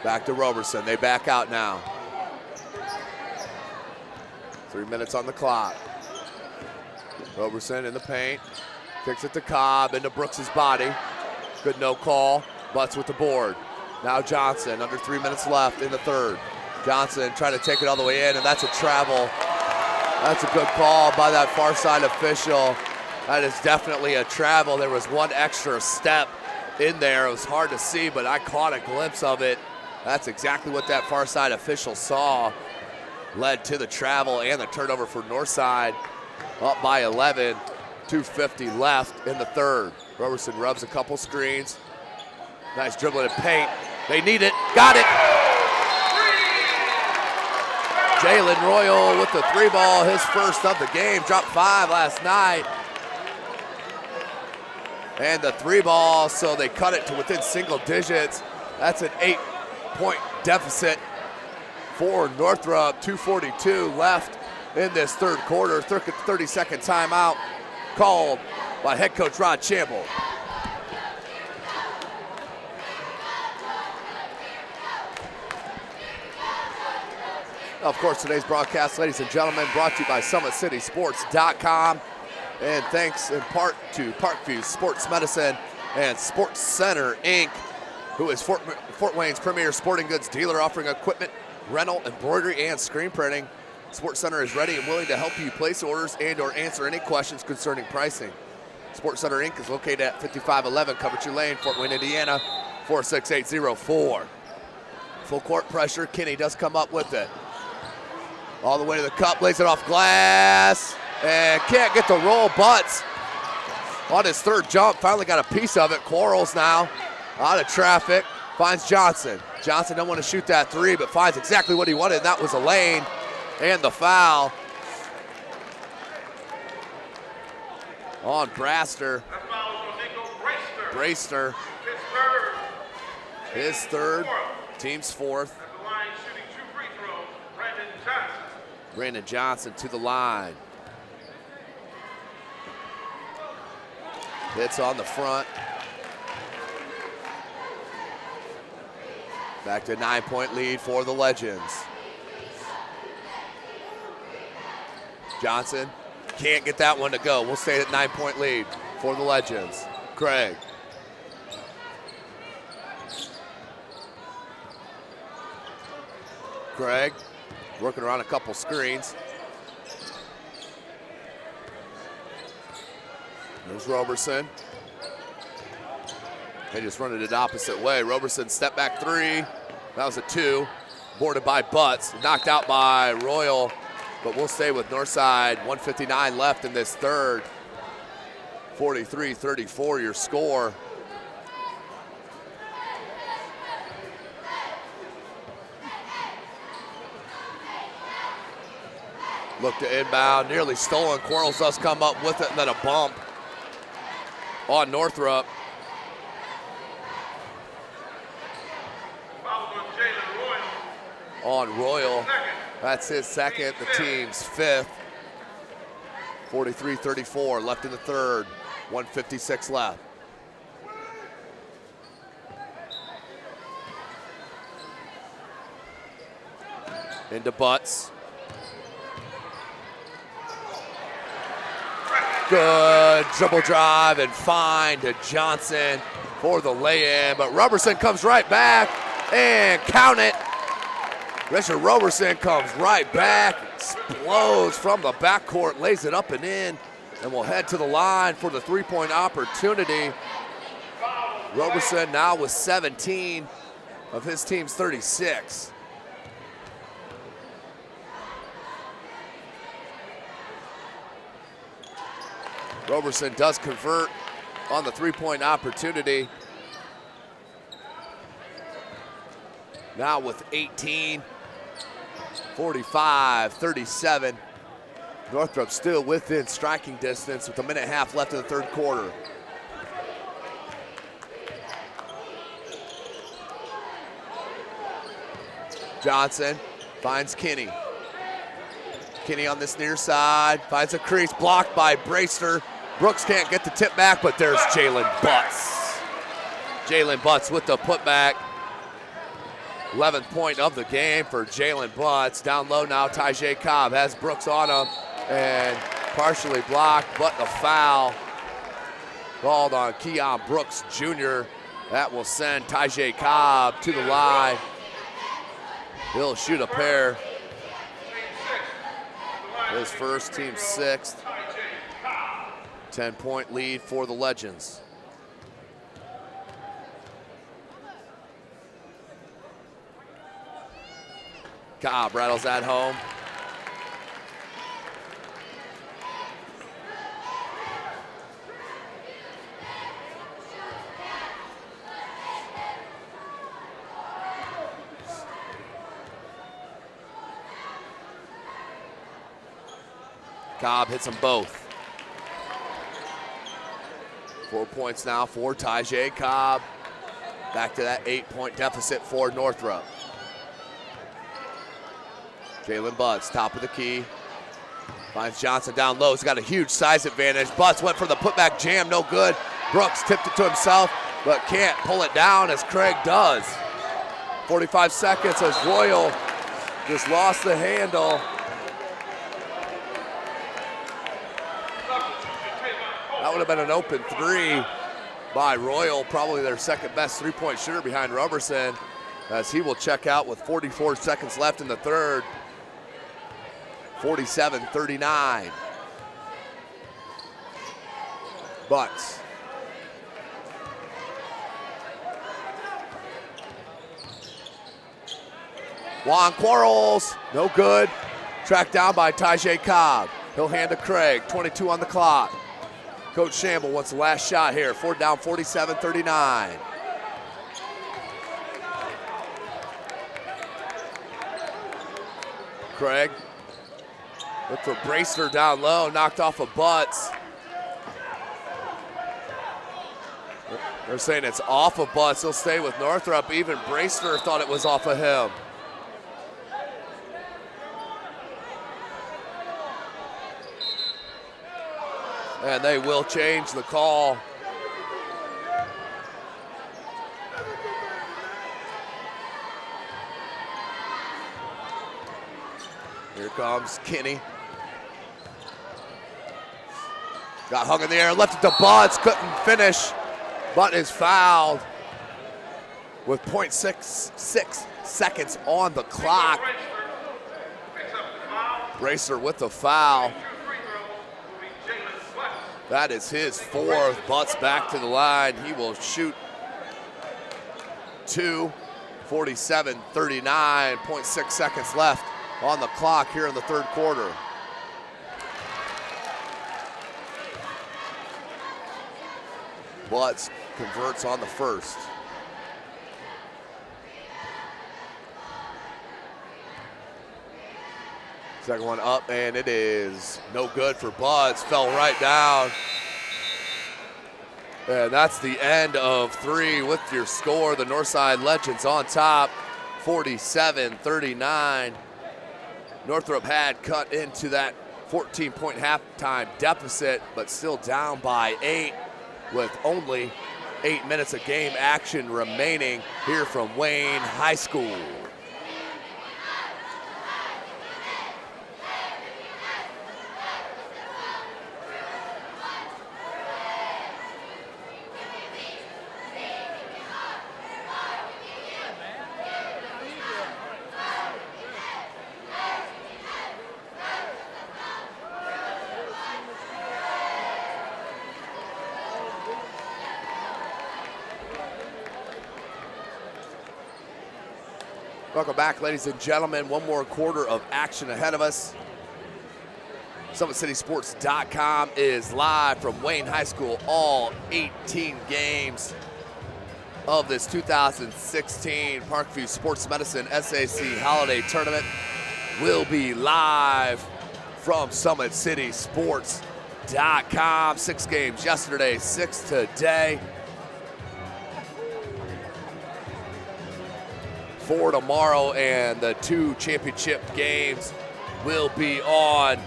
Back to Roberson, they back out now. 3 minutes on the clock. Roberson in the paint, kicks it to Cobb, into Brooks's body. Good no call, Butts with the board. Now Johnson, under 3 minutes left in the third. Johnson trying to take it all the way in, and that's a travel. That's a good call by that far side official. That is definitely a travel. There was one extra step in there. It was hard to see, but I caught a glimpse of it. That's exactly what that far side official saw. Led to the travel and the turnover for Northside. Up by 11, 2:50 left in the third. Roberson rubs a couple screens. Nice dribbling and paint. They need it, got it. Jalen Royal with the three ball, his first of the game. Dropped 5 last night. And the three ball, so they cut it to within single digits. That's an 8-point deficit for Northrop. 2:42 left in this third quarter. 30-second timeout called by head coach Rod Shamble. Of course, today's broadcast, ladies and gentlemen, brought to you by SummitCitySports.com. And thanks in part to Parkview Sports Medicine and Sports Center, Inc., who is Fort Wayne's premier sporting goods dealer, offering equipment, rental, embroidery, and screen printing. Sports Center is ready and willing to help you place orders and or answer any questions concerning pricing. Sports Center, Inc. is located at 5511 Coventry Lane, Fort Wayne, Indiana, 46804. Full court pressure. Kinney does come up with it. All the way to the cup, lays it off glass, and can't get the roll. Butts on his third jump, finally got a piece of it. Quarles now out of traffic, finds Johnson. Johnson don't want to shoot that three, but finds exactly what he wanted, and that was a lane and the foul on Braster. Braster, his third, team's fourth. Brandon Johnson to the line. Hits on the front. Back to 9-point lead for the Legends. Johnson can't get that one to go. We'll stay at 9-point lead for the Legends. Craig. Craig working around a couple screens. There's Roberson. They just run it the opposite way. Roberson step back three. That was a two. Boarded by Butts. Knocked out by Royal. But we'll stay with Northside. 1:59 left in this third. 43-34 your score. Look to inbound, nearly stolen. Quarles does come up with it, and then a bump on Northrop. On Royal. That's his second, the team's fifth. 43-34 left in the third. 1:56 left. Into Butts. Good dribble drive and find to Johnson for the lay-in, but Roberson comes right back and count it. Richard Roberson comes right back, explodes from the backcourt, lays it up and in, and will head to the line for the three-point opportunity. Roberson now with 17 of his team's 36. Roberson does convert on the three-point opportunity. Now with 18, 45-37. Northrop still within striking distance with a minute and a half left in the third quarter. Johnson finds Kinney. Kinney on this near side, finds a crease, blocked by Braster. Brooks can't get the tip back, but there's Jalen Butts. Jalen Butts with the putback. 11th point of the game for Jalen Butts. Down low now, Tyjae Cobb has Brooks on him and partially blocked, but the foul called on Keon Brooks Jr. That will send Tyjae Cobb to the line. He'll shoot a pair. His first, team sixth. 10-point lead for the Legends. Cobb rattles that home. Cobb hits them both. 4 points now for Tyjae Cobb. Back to that 8-point deficit for Northrop. Jalen Butts, top of the key. Finds Johnson down low. He's got a huge size advantage. Butts went for the putback jam, no good. Brooks tipped it to himself, but can't pull it down as Craig does. 45 seconds as Royal just lost the handle. That would have been an open three by Royal, probably their second best three-point shooter behind Roberson, as he will check out with 44 seconds left in the third. 47-39. Butts. Juan Quarles, no good. Tracked down by Tajay Cobb. He'll hand to Craig, 22 on the clock. Coach Shamble wants the last shot here. 4th down, 47-39. Craig, look for Bracester down low, knocked off of Butts. They're saying it's off of Butts. He'll stay with Northrop. Even Bracester thought it was off of him. And they will change the call. Here comes Kinney. Got hung in the air, left it to Butts, couldn't finish. Button is fouled with 0.66 seconds on the clock. Bracer with the foul. That is his 4th. Butts back to the line. He will shoot 2. 47-39, 0.6 seconds left on the clock here in the 3rd quarter. Butts converts on the 1st. Second one up, and it is no good for Butts. Fell right down. And that's the end of 3 with your score. The Northside Legends on top, 47-39. Northrop had cut into that 14-point halftime deficit, but still down by 8 with only 8 minutes of game action remaining here from Wayne High School. Welcome back, ladies and gentlemen. One more quarter of action ahead of us. SummitCitySports.com is live from Wayne High School. All 18 games of this 2016 Parkview Sports Medicine SAC Holiday Tournament will be live from SummitCitySports.com. 6 games yesterday, 6 today. 4 tomorrow, and the 2 championship games will be on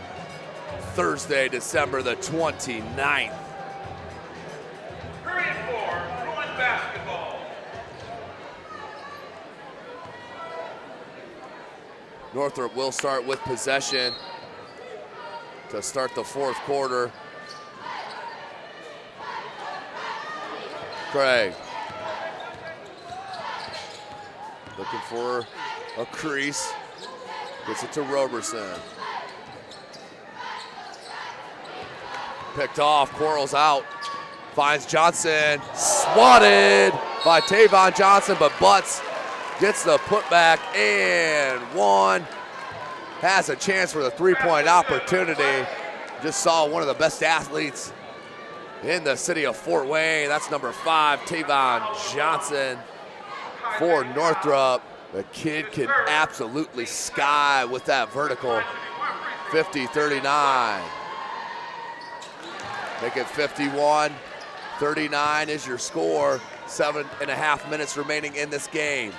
Thursday, December the 29th. Period 4, Bruin basketball. Northrop will start with possession to start the 4th quarter. Craig. Looking for a crease. Gets it to Roberson. Picked off, Quarles out. Finds Johnson. Swatted by Tavon Johnson, but Butts gets the putback and one. Has a chance for the 3-point opportunity. Just saw one of the best athletes in the city of Fort Wayne. That's number 5, Tavon Johnson. For Northrop, the kid can absolutely sky with that vertical. 50-39. Make it 51-39 is your score. 7.5 minutes remaining in this game.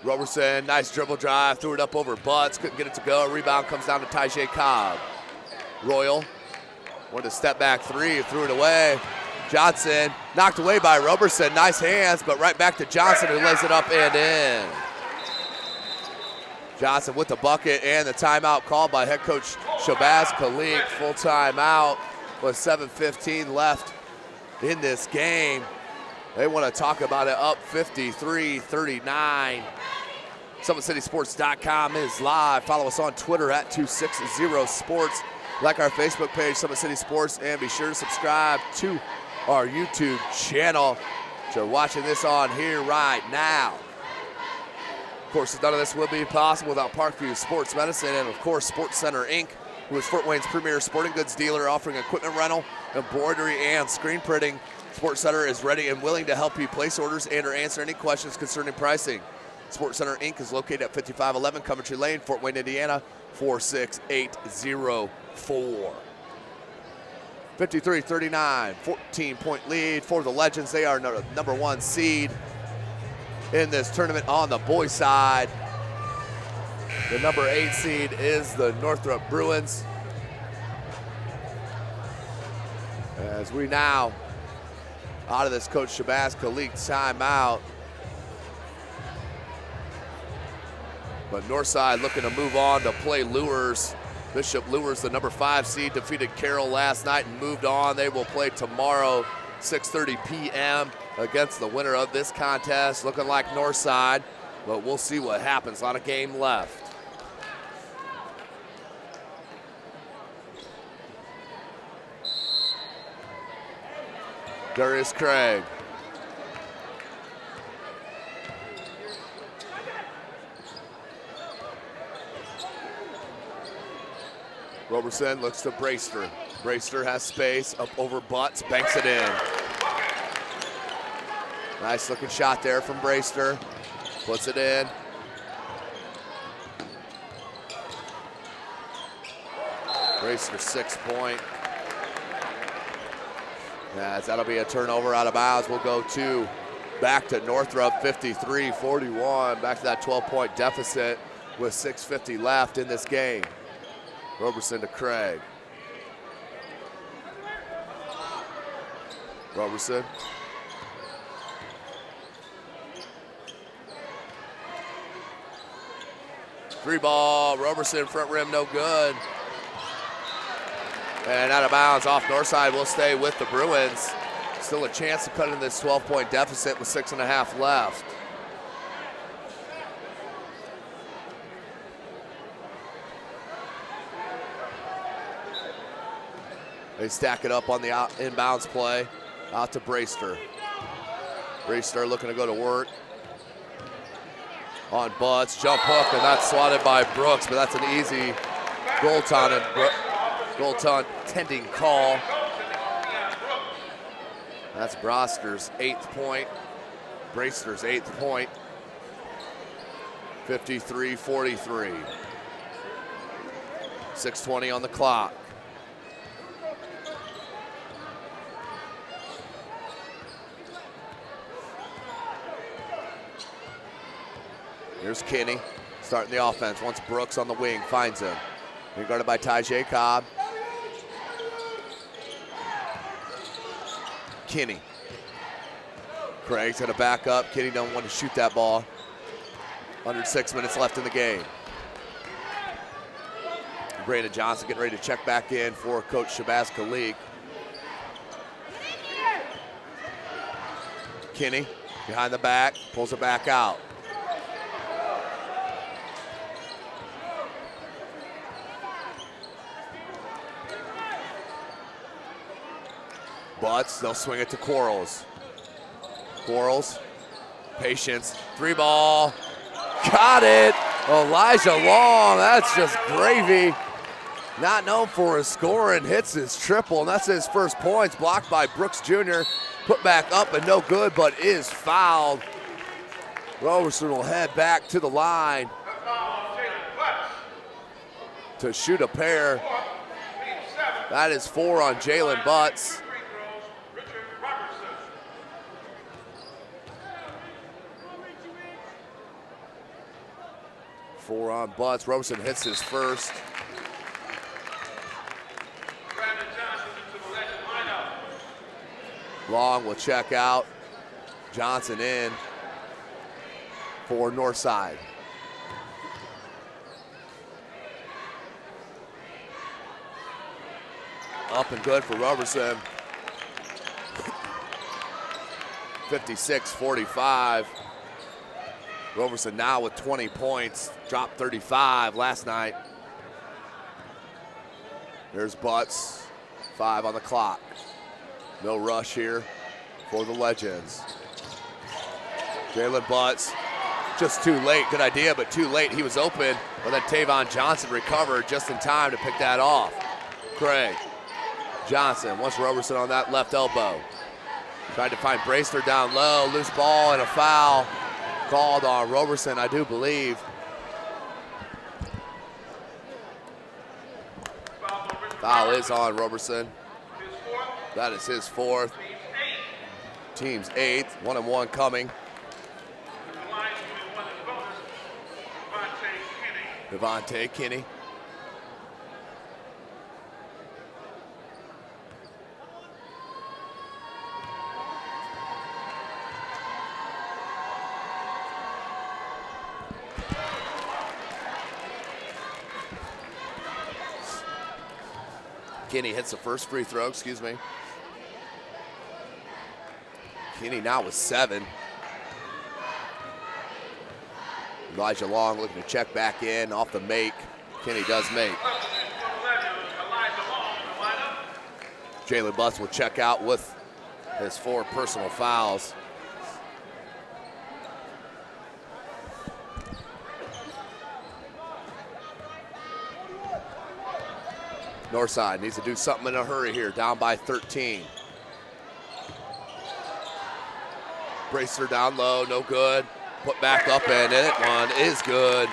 Roberson, nice dribble drive, threw it up over Butts, couldn't get it to go. Rebound comes down to Tajay Cobb. Royal wanted to step back 3, threw it away. Johnson knocked away by Roberson. Nice hands, but right back to Johnson, who lays it up and in. Johnson with the bucket and the timeout called by head coach Shabazz Khalik. Full timeout with 7:15 left in this game. They want to talk about it, up 53-39. SummitCitySports.com is live. Follow us on Twitter at 260sports. Like our Facebook page, Summit City Sports, and be sure to subscribe to our YouTube channel. So watching this on here right now. course, none of this would be possible without Parkview Sports Medicine and, of course, Sports Center, Inc., who is Fort Wayne's premier sporting goods dealer offering equipment rental, embroidery, and screen printing. Sports Center is ready and willing to help you place orders and or answer any questions concerning pricing. Sports Center, Inc. is located at 5511 Coventry Lane, Fort Wayne, Indiana, 46804. 53-39, 14-point lead for the Legends. They are number 1 seed in this tournament on the boys' side. The number 8 seed is the Northrop Bruins. As we now, out of this Coach Shabaska League timeout. But Northside looking to move on to play Lures. Bishop Lures, the number 5 seed, defeated Carroll last night and moved on. They will play tomorrow, 6:30 p.m. against the winner of this contest. Looking like Northside, but we'll see what happens. Not a game left. Darius Craig. Roberson looks to Brayster. Brayster has space, up over Butts, banks it in. Nice looking shot there from Brayster. Puts it in. Brayster 6-point. As that'll be a turnover out of bounds. We'll go back to Northrop, 53-41. Back to that 12-point deficit with 6:50 left in this game. Roberson to Craig. Roberson. Three ball, Roberson front rim, no good. And out of bounds off Northside. Will stay with the Bruins. Still a chance to cut in this 12-point deficit with 6.5 left. They stack it up on the inbounds play. Out to Brayster. Brayster looking to go to work. On Butts, jump hook, and that's swatted by Brooks, but that's an easy goaltending call. That's Broster's 8th point. Brayster's 8th point. 53-43. 6:20 on the clock. Here's Kinney starting the offense. Once Brooks on the wing, finds him. Being guarded by Tajay Cobb. Kinney. Craig's gonna back up. Kinney don't want to shoot that ball. Under 6 minutes left in the game. Brandon Johnson getting ready to check back in for Coach Shabaska League. Kinney behind the back, pulls it back out. Butts, they'll swing it to Quarles. Quarles, patience, 3 ball, got it. Elijah Long, that's just gravy. Not known for his scoring, hits his triple, and that's his first points. Blocked by Brooks Jr., put back up and no good, but is fouled. Roberson will head back to the line to shoot a pair. That is 4 on Jalen Butts. Four on Butts. Roberson hits his first. Long will check out. Johnson in for Northside. Up and good for Roberson. 56-45. Roberson now with 20 points, dropped 35 last night. There's Butts, 5 on the clock. No rush here for the Legends. Jalen Butts Just too late. Good idea, but too late. He was open, but then Tavon Johnson recovered just in time to pick that off. Craig Johnson wants Roberson on that left elbow. Tried to find Bracester down low. Loose ball and a foul called on Roberson, I do believe. Foul is on Roberson. That is his fourth. Team's eighth. 1-1 coming. Devontae Kinney. Kinney hits the first free throw, excuse me. Kinney now with 7. Elijah Long looking to check back in off the make. Kinney does make. Jalen Buss will check out with his 4 personal fouls. Northside needs to do something in a hurry here, down by 13. Bracer down low, no good. Put back up and it one is good.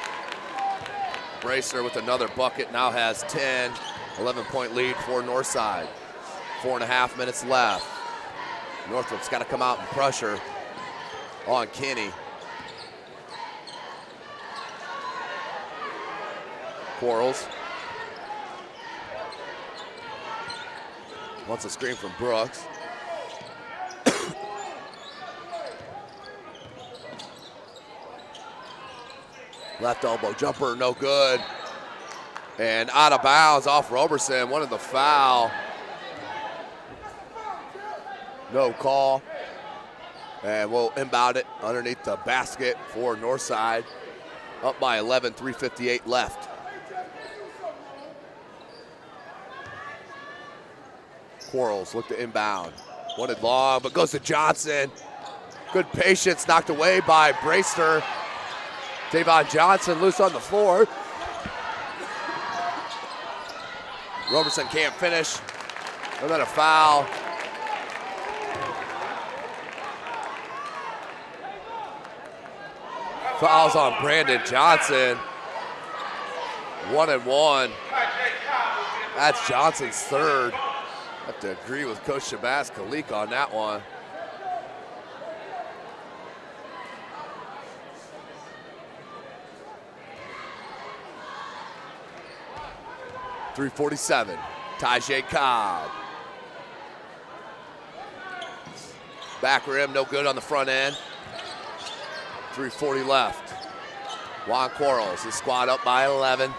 Bracer with another bucket, now has 10. 11-point lead for Northside. 4.5 minutes left. Northrop's got to come out and pressure on Kinney. Quarles. Wants a screen from Brooks. Left elbow jumper, no good. And out of bounds off Roberson, one of the foul. No call. And we'll inbound it underneath the basket for Northside. Up by 11, 3:58 left. Quarles look to inbound. Wanted long, but goes to Johnson. Good patience, knocked away by Bracer. Tavon Johnson loose on the floor. Roberson can't finish. And then a foul. Fouls on Brandon Johnson. 1-1. That's Johnson's third. I have to agree with Coach Shabazz Khalik on that one. .347, Tajay Cobb. Back rim, no good on the front end. 3:40 left. Juan Quarles, his squad up by 11.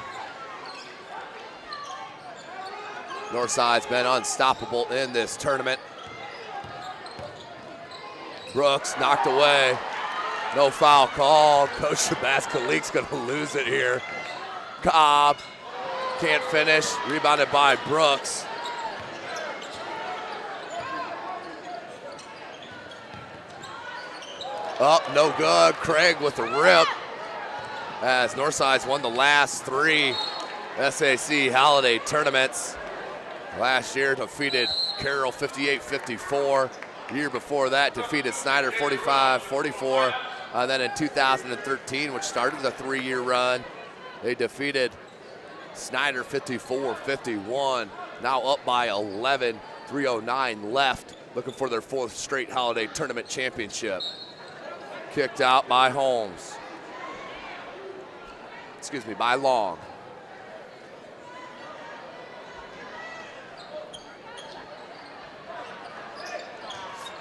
Northside's been unstoppable in this tournament. Brooks knocked away. No foul call. Coach Shabazz Khalik's gonna lose it here. Cobb can't finish. Rebounded by Brooks. Up, no good. Craig with the rip. As Northside's won the last 3 SAC Holiday tournaments. Last year defeated Carroll 58-54. The year before that defeated Snyder 45-44. Then in 2013, which started the 3-year run, they defeated Snyder 54-51. Now up by 11, 3:09 left. Looking for their 4th straight Holiday Tournament championship. Kicked out by Holmes. Excuse me, by Long.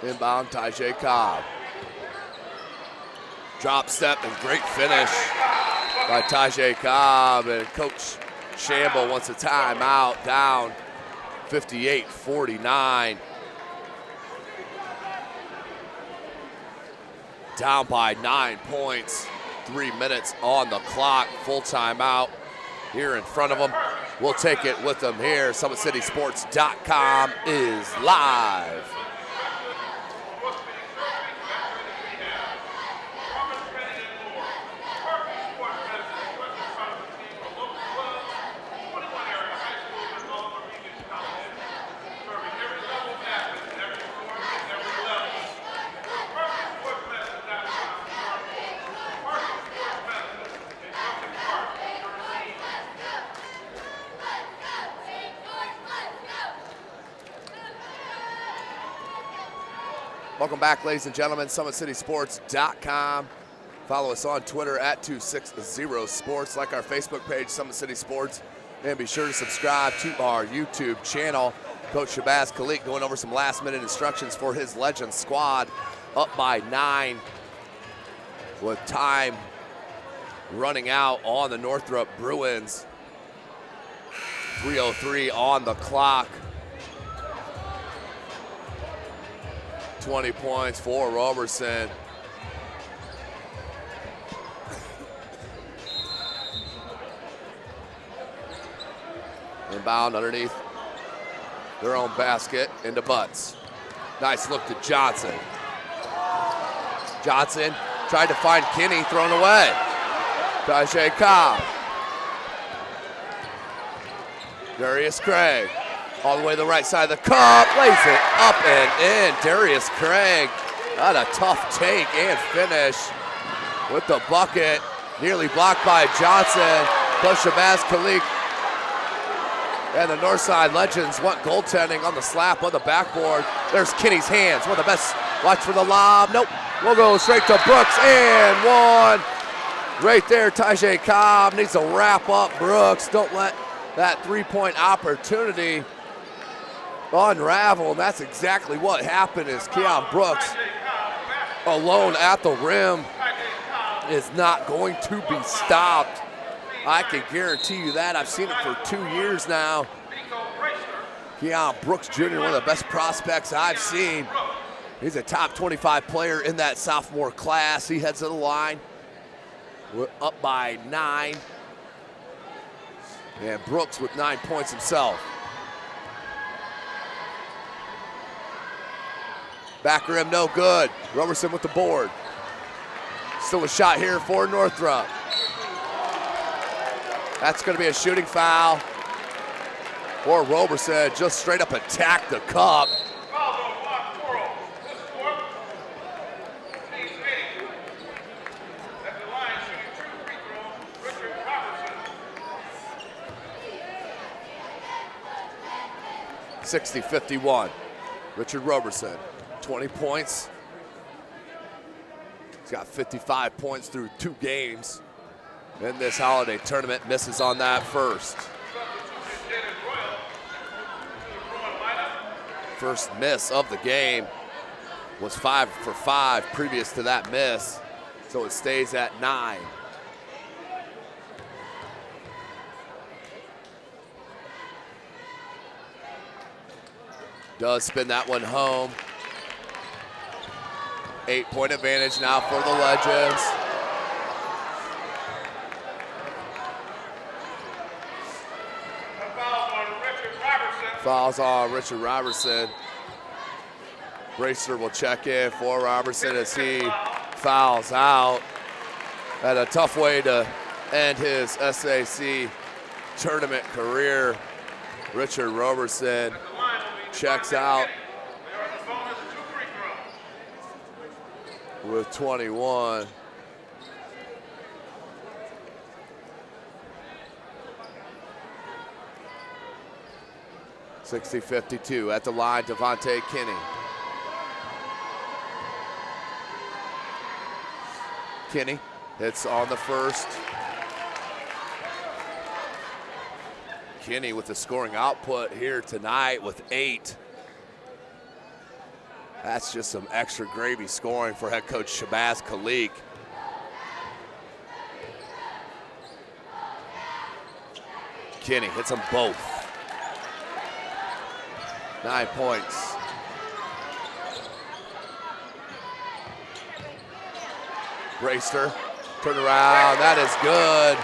Inbound, Tajay Cobb. Drop step and great finish by Tajay Cobb. And Coach Shamble wants a timeout, down 58-49. Down by 9 points. 3 minutes on the clock. Full timeout here in front of them. We'll take it with them here. SummitCitySports.com is live. Welcome back, ladies and gentlemen. SummitCitySports.com. Follow us on Twitter at 260sports. Like our Facebook page, Summit City Sports. And be sure to subscribe to our YouTube channel. Coach Shabazz Khalik going over some last-minute instructions for his Legends squad. Up by 9 with time running out on the Northrop Bruins. 3:03 on the clock. 20 points for Roberson. Inbound underneath their own basket into Butts. Nice look to Johnson. Johnson tried to find Kinney, thrown away. Tajay Cobb. Darius Craig. All the way to the right side of the cup, lays it up and in. Darius Craig had a tough take and finish with the bucket. Nearly blocked by Johnson. Coach Shabazz Khalik and the Northside Legends want goaltending on the slap on the backboard. There's Kinney's hands, one of the best. Watch for the lob. Nope. We'll go straight to Brooks and one. Right there, Tajay Cobb needs to wrap up Brooks. Don't let that three-point opportunity unravel, and that's exactly what happened. Is Keon Brooks alone at the rim is not going to be stopped. I can guarantee you that. I've seen it for 2 years now. Keon Brooks Jr., one of the best prospects I've seen. He's a top 25 player in that sophomore class. He heads to the line. We're up by 9. And Brooks with 9 points himself. Back rim, no good. Roberson with the board. Still a shot here for Northrop. That's going to be a shooting foul. Or Roberson just straight up attacked the cup. Foul on block 4. This score, team 8. At the line, shooting 2 free throws, Richard Robertson. 60-51. Richard Roberson, 20 points. He's got 55 points through 2 games in this holiday tournament. Misses on that first. First miss of the game was 5 for 5 previous to that miss, so it stays at 9. Does spin that one home. 8-point advantage now for the Legends. Fouls on Richard Robertson. Bracer will check in for Robertson as he fouls out. Had a tough way to end his SAC tournament career. Richard Robertson checks out with 21. (60-52) at the line, Devontae Kinney. Kinney hits on the first. Kinney with the scoring output here tonight with 8. That's just some extra gravy scoring for head coach Shabazz Khalik. Kinney hits them both. 9 points. Bracer, turn around, that is good.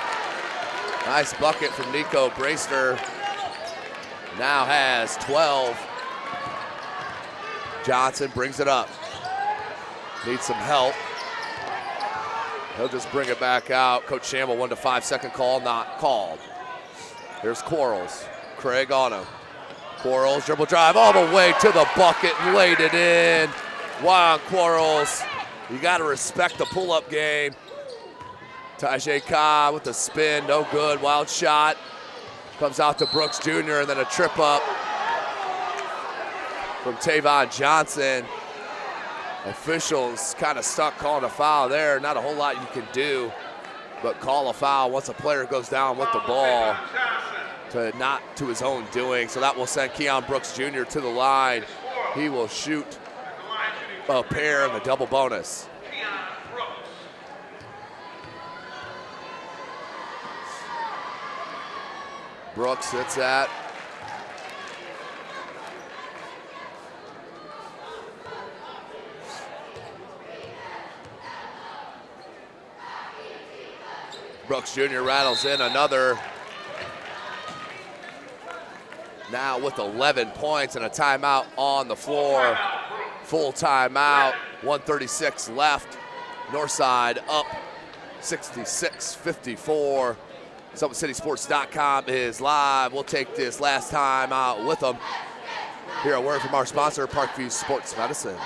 Nice bucket from Nico Bracer. Now has 12. Johnson brings it up. Needs some help. He'll just bring it back out. Coach Shamble, 1 to 5 second call, not called. Here's Quarles. Craig on him. Quarles, dribble drive all the way to the bucket and laid it in. Juan Quarles. You got to respect the pull-up game. Tajay Cobb with the spin, no good. Wild shot. Comes out to Brooks Jr. and then a trip up from Tavon Johnson. Officials kind of stuck calling a foul there. Not a whole lot you can do, but call a foul once a player goes down with the ball not to his own doing. So that will send Keon Brooks Jr. to the line. He will shoot a pair and a double bonus. Brooks hits that. Brooks Jr. rattles in another. Now with 11 points and a timeout on the floor. Full timeout, 1:36 left. Northside up 66-54. SummitCitySports.com is live. We'll take this last time out with them. Here, a word from our sponsor, Parkview Sports Medicine.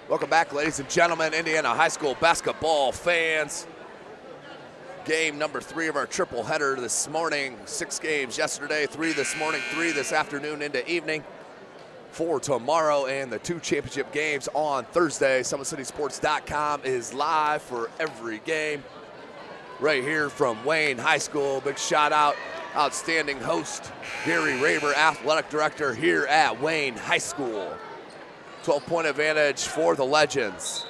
Welcome back, ladies and gentlemen, Indiana high school basketball fans. Game number 3 of our triple header this morning. 6 games yesterday, 3 this morning, 3 this afternoon into evening. 4 tomorrow, and the 2 championship games on Thursday. SummitCitySports.com is live for every game. Right here from Wayne High School. Big shout out, outstanding host, Gary Raber, athletic director here at Wayne High School. 12-point advantage for the Legends.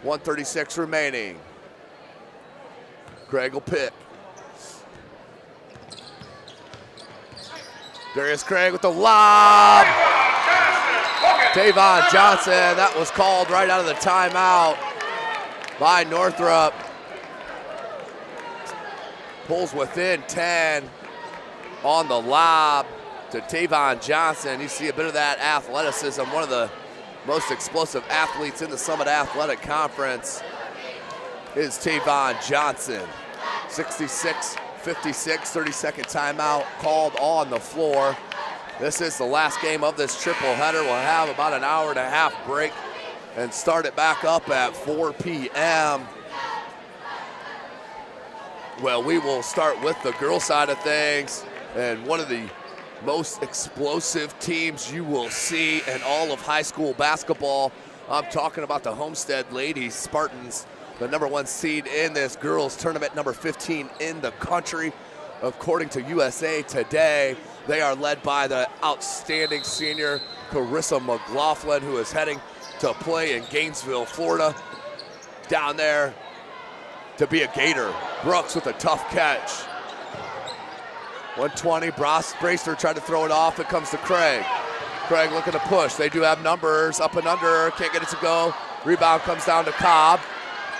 1:36 remaining. Craig will pick. Darius Craig with the lob. Tavon Johnson, that was called right out of the timeout by Northrop. Pulls within 10 on the lob to Tavon Johnson. You see a bit of that athleticism, one of the most explosive athletes in the Summit Athletic Conference is Tavon Johnson. 66-56, 30-second timeout called on the floor. This is the last game of this triple header. We'll have about an hour and a half break and start it back up at 4 p.m. Well, we will start with the girls' side of things, and one of the most explosive teams you will see in all of high school basketball. I'm talking about the Homestead Ladies Spartans, the #1 seed in this girls tournament, number 15 in the country, according to USA Today. They are led by the outstanding senior Carissa McLaughlin, who is heading to play in Gainesville, Florida, down there to be a Gator. Brooks with a tough catch. 120, Brayster tried to throw it off. It comes to Craig. Craig looking to push. They do have numbers, up and under, can't get it to go. Rebound comes down to Cobb.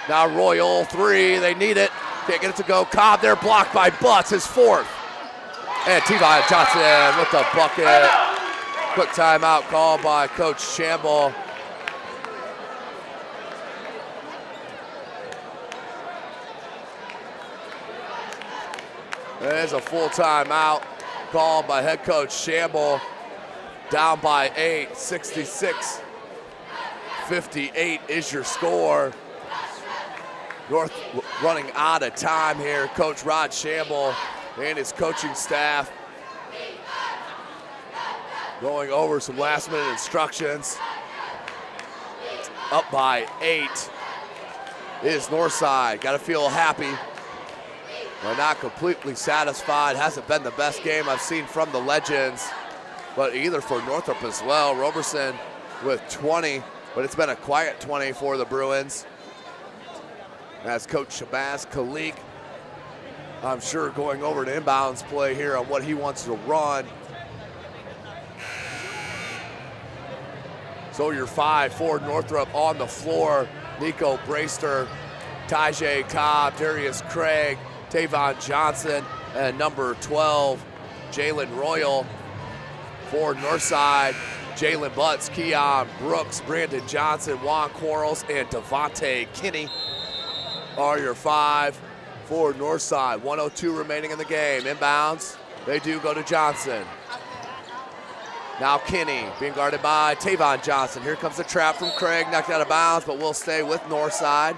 Now Royal, 3, they need it. Can't get it to go. Cobb there, blocked by Butts, his 4th. And Tavon Johnson with the bucket. Quick timeout called by Coach Shamble. There's a full timeout called by head coach Shamble. Down by 8, 66-58 is your score. North running out of time here. Coach Rod Shamble and his coaching staff going over some last minute instructions. Up by 8 is Northside. Got to feel happy. They're not completely satisfied. Hasn't been the best game I've seen from the Legends, but either for Northrop as well. Roberson with 20, but it's been a quiet 20 for the Bruins. As Coach Shabazz Khalik, I'm sure, going over to inbounds play here on what he wants to run. So your 5 for Northrop on the floor. Nico Brayster, Tajay Cobb, Darius Craig, Tavon Johnson, and number 12, Jalen Royal. For Northside, Jalen Butts, Keon Brooks, Brandon Johnson, Juan Quarles, and Devontae Kinney are your 5 for Northside. 1:02 remaining in the game. Inbounds, they do go to Johnson. Now Kinney being guarded by Tavon Johnson. Here comes the trap from Craig, knocked out of bounds, but will stay with Northside.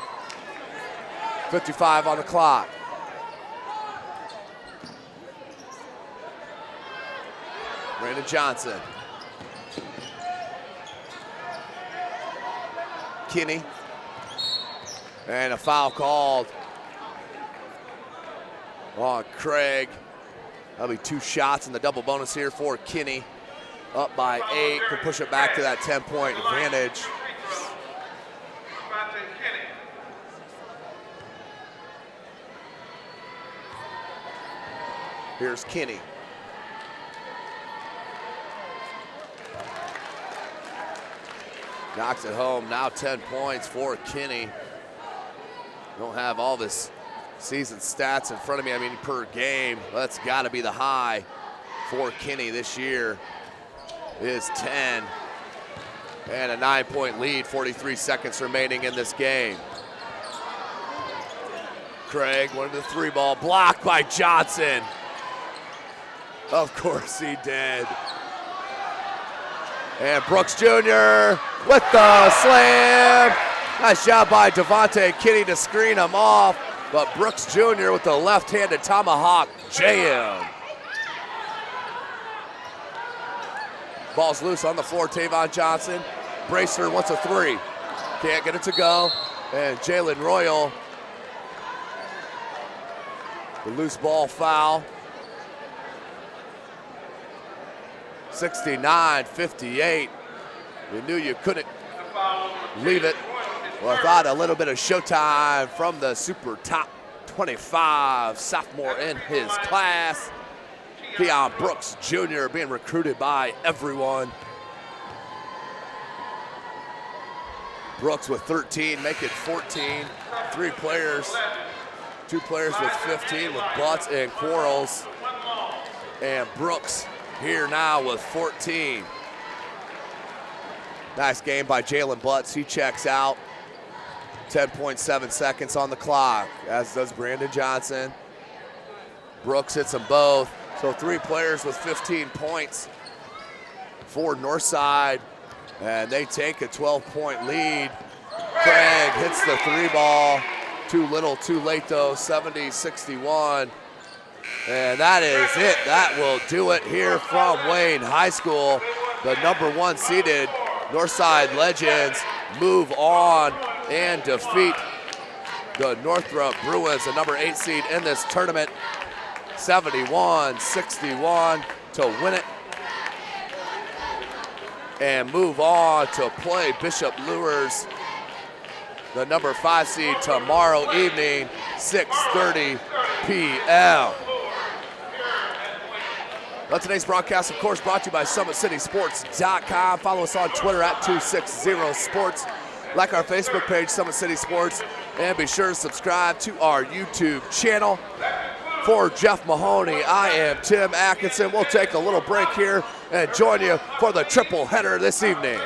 55 on the clock. Brandon Johnson. Kinney. And a foul called on Craig. That'll be 2 shots in the double bonus here for Kinney. Up by 8, can push it back to that 10-point advantage. Here's Kinney. Knocks it home, now 10 points for Kinney. Don't have all this season stats in front of me, I mean per game. That's gotta be the high for Kinney this year is 10. And a 9-point lead, 43 seconds remaining in this game. Craig wanted the 3 ball, blocked by Johnson. Of course he did. And Brooks Jr. with the slam. Nice job by Devontae Kinney to screen him off, but Brooks Jr. with the left-handed tomahawk jam. Ball's loose on the floor, Tavon Johnson. Bracer wants a 3. Can't get it to go. And Jalen Royal, the loose ball foul. 69-58. We knew you couldn't leave it. Well, I thought a little bit of showtime from the super top 25 sophomore in his class. Keon Brooks Jr. being recruited by everyone. Brooks with 13, make it 14. 3 players, 2 players with 15 with Butts and Quarles. And Brooks here now with 14. Nice game by Jalen Butts, he checks out. 10.7 seconds on the clock, as does Brandon Johnson. Brooks hits them both. So 3 players with 15 points for Northside, and they take a 12-point lead. Craig hits the 3 ball. Too little, too late though, 70-61. And that is it. That will do it here from Wayne High School. The #1 seeded Northside Legends move on and defeat the Northrop Bruins, the #8 seed in this tournament. 71-61 to win it and move on to play Bishop Lures, the #5 seed, tomorrow evening, 6:30 p.m. Well, today's broadcast, of course, brought to you by SummitCitySports.com. Follow us on Twitter at 260sports. Like our Facebook page, Summit City Sports, and be sure to subscribe to our YouTube channel. For Jeff Mahoney, I am Tim Atkinson. We'll take a little break here and join you for the triple header this evening.